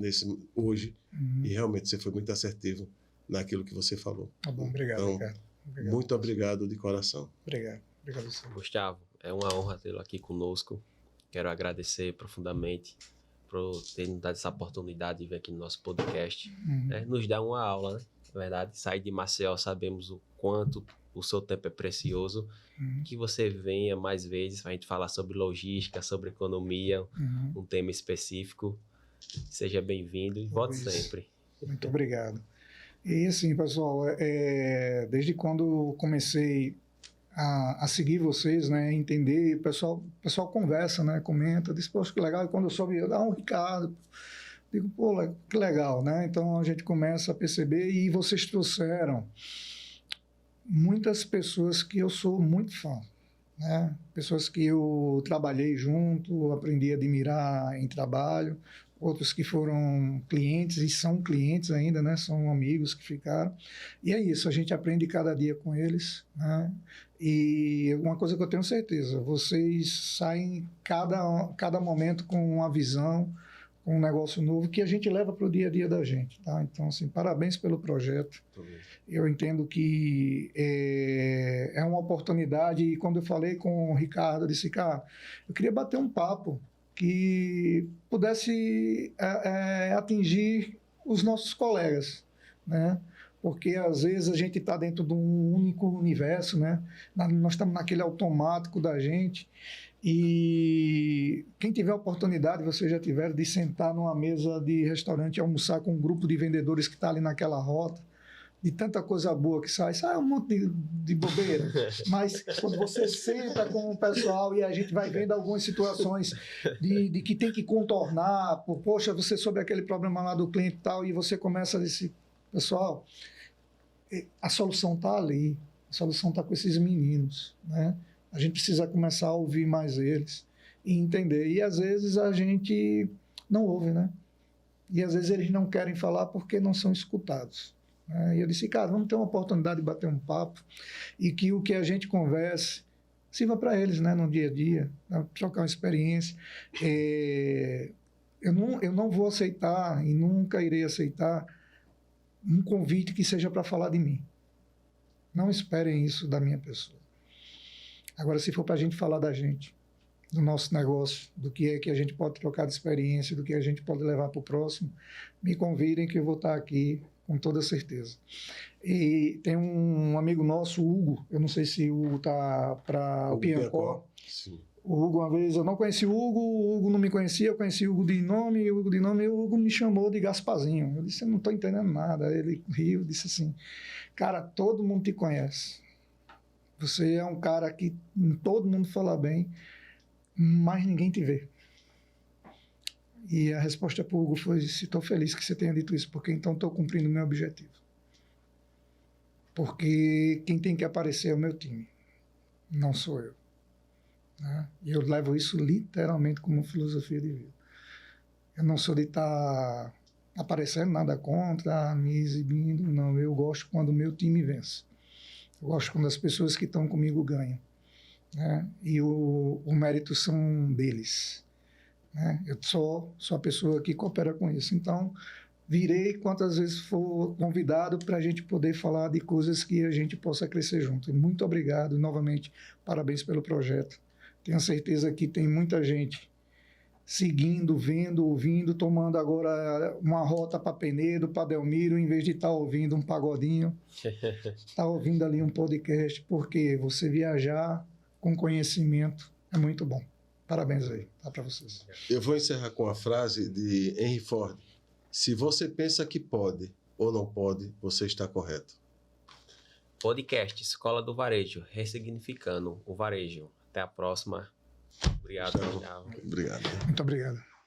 hoje e realmente você foi muito assertivo naquilo que você falou. Tá bom, obrigado, então, Ricardo. Obrigado. Muito obrigado de coração. Obrigado. Obrigado a você. Gustavo, é uma honra tê-lo aqui conosco. Quero agradecer profundamente por ter nos dado essa oportunidade de vir aqui no nosso podcast. Nos dá uma aula, né? Na verdade, sair de Maceió, sabemos o quanto o seu tempo é precioso. Que você venha mais vezes para a gente falar sobre logística, sobre economia, um tema específico. Seja bem-vindo e volte sempre. Muito obrigado. E assim, pessoal, desde quando comecei a seguir vocês, né, entender, o pessoal conversa, né, comenta, diz, poxa, que legal, e quando eu soube, um Ricardo, digo, pô, que legal, né, então a gente começa a perceber, e vocês trouxeram muitas pessoas que eu sou muito fã, né, pessoas que eu trabalhei junto, aprendi a admirar em trabalho, outros que foram clientes e são clientes ainda, né? São amigos que ficaram. E é isso, a gente aprende cada dia com eles, né? E uma coisa que eu tenho certeza, vocês saem cada momento com uma visão, com um negócio novo que a gente leva para o dia a dia da gente, tá? Então, assim, parabéns pelo projeto. Eu entendo que é uma oportunidade, e quando eu falei com o Ricardo, eu disse, cara, eu queria bater um papo que pudesse atingir os nossos colegas, né? Porque às vezes a gente está dentro de um único universo, né? Nós estamos naquele automático da gente, e quem tiver a oportunidade, vocês já tiveram, de sentar numa mesa de restaurante e almoçar com um grupo de vendedores que está ali naquela rota, de tanta coisa boa que sai um monte de bobeira, mas quando você senta com o pessoal e a gente vai vendo algumas situações de que tem que contornar, poxa, você soube aquele problema lá do cliente e tal, e você começa a dizer, pessoal, a solução está ali, a solução está com esses meninos, né? A gente precisa começar a ouvir mais eles e entender, e às vezes a gente não ouve, né? E às vezes eles não querem falar porque não são escutados. E eu disse, cara, vamos ter uma oportunidade de bater um papo e que o que a gente converse sirva para eles, né, no dia a dia, trocar uma experiência. Eu não vou aceitar e nunca irei aceitar um convite que seja para falar de mim. Não esperem isso da minha pessoa. Agora, se for para a gente falar da gente, do nosso negócio, do que é que a gente pode trocar de experiência, do que a gente pode levar para o próximo, me convidem que eu vou estar aqui com toda certeza. E tem um amigo nosso, o Hugo, eu não sei se o Hugo está para o Piancó. O Hugo, uma vez, eu não conheci o Hugo não me conhecia, eu conheci o Hugo de nome, e o Hugo me chamou de Gasparzinho. Eu disse, eu não estou entendendo nada. Ele riu, disse assim, cara, todo mundo te conhece. Você é um cara que todo mundo fala bem, mas ninguém te vê. E a resposta para o Hugo foi, estou feliz que você tenha dito isso, porque então estou cumprindo o meu objetivo. Porque quem tem que aparecer é o meu time, não sou eu. Né? E eu levo isso literalmente como filosofia de vida. Eu não sou de estar aparecendo, nada contra, me exibindo, não. Eu gosto quando o meu time vence. Eu gosto quando as pessoas que estão comigo ganham, né? E o mérito são deles, né? Eu sou a pessoa que coopera com isso. Então, virei quantas vezes for convidado para a gente poder falar de coisas que a gente possa crescer junto. E muito obrigado, novamente, parabéns pelo projeto. Tenho certeza que tem muita gente seguindo, vendo, ouvindo, tomando agora uma rota para Penedo, para Belmiro, em vez de estar ouvindo um pagodinho, estar ouvindo ali um podcast, porque você viajar com conhecimento é muito bom. Parabéns aí, tá para vocês. Eu vou encerrar com a frase de Henry Ford. Se você pensa que pode ou não pode, você está correto. Podcast Escola do Varejo, ressignificando o varejo. Até a próxima. Obrigado. Tchau. Obrigado. Muito obrigado.